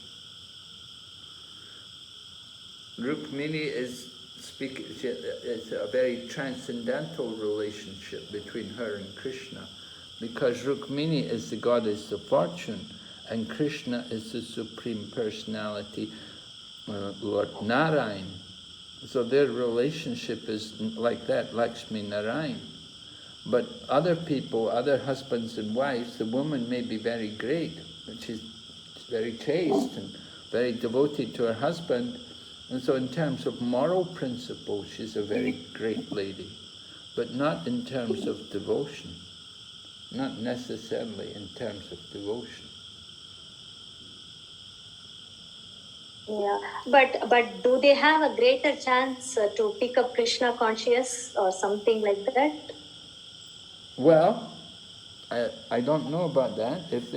Rukmiṇī is a very transcendental relationship between her and Krishna, because Rukmiṇī is the goddess of fortune, and Krishna is the Supreme Personality, Lord Narayan. So their relationship is like that, Lakshmi Narayan. But other people, other husbands and wives, the woman may be very great, but she's very chaste and very devoted to her husband. And so in terms of moral principles, she's a very great lady, but not in terms of devotion, not necessarily in terms of devotion. Yeah, but do they have a greater chance to pick up Krishna conscious or something like that? Well, I don't know about that. If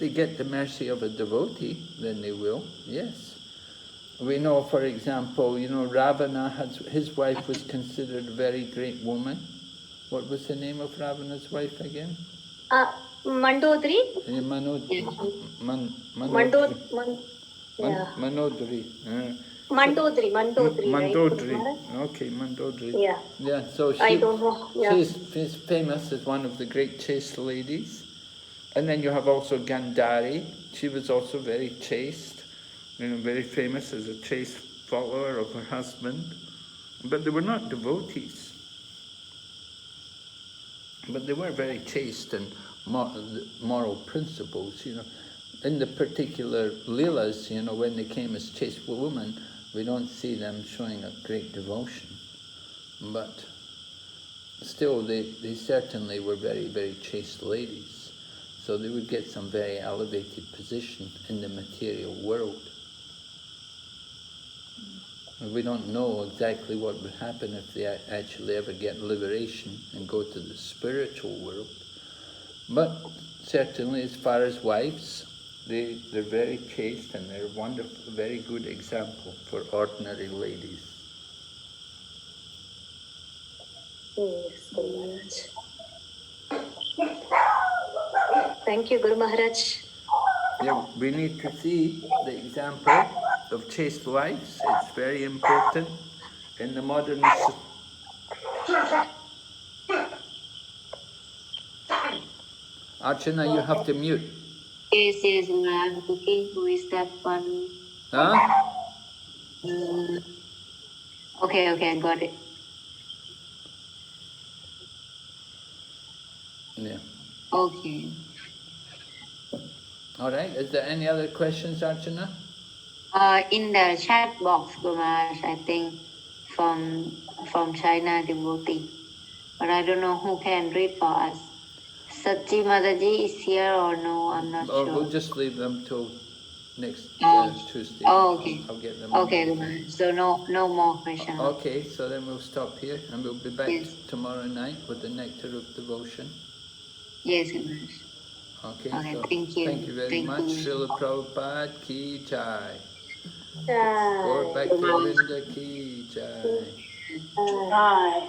they get the mercy of a devotee, then they will. Yes, we know, for example, Ravana his wife was considered a very great woman. What was the name of Ravana's wife again? Mandodari. Manodari. Mandodari. Mandodari. Right? Okay, Mandodari. Yeah. Yeah. So I don't know. Yeah. She's famous as one of the great chaste ladies. And then you have also Gandhari. She was also very chaste, very famous as a chaste follower of her husband. But they were not devotees. But they were very chaste and moral principles, In the particular leelas, when they came as chaste women, We don't see them showing a great devotion, but still they certainly were very, very chaste ladies. So they would get some very elevated position in the material world. We don't know exactly what would happen if they actually ever get liberation and go to the spiritual world. But certainly as far as wives, they're very chaste and they're wonderful, very good example for ordinary ladies. Yes, Guru Maharaj. Thank you, Guru Maharaj. Yeah, we need to see the example of chaste wives. It's very important in the modern Archana, you have to mute. Yes, I'm looking. Who is that one? Huh? Okay, I got it. Yeah. Okay. All right. Is there any other questions, Archana? In the chat box, Guru Maharaj, I think from China devotee, but I don't know who can read for us. Satchi Mataji is here or no? I'm not sure. We'll just leave them till next Tuesday. Okay. I'll get them. Okay, Guru Maharaj. So no more questions. Okay, so then we'll stop here and we'll be back Yes. tomorrow night with the Nectar of Devotion. Yes, Guru Maharaj. Okay, Okay, so thank you. Thank you very Thank much. you. Srila Prabhupada ki jai. Jai. Or back to Linda ki jai. Jai.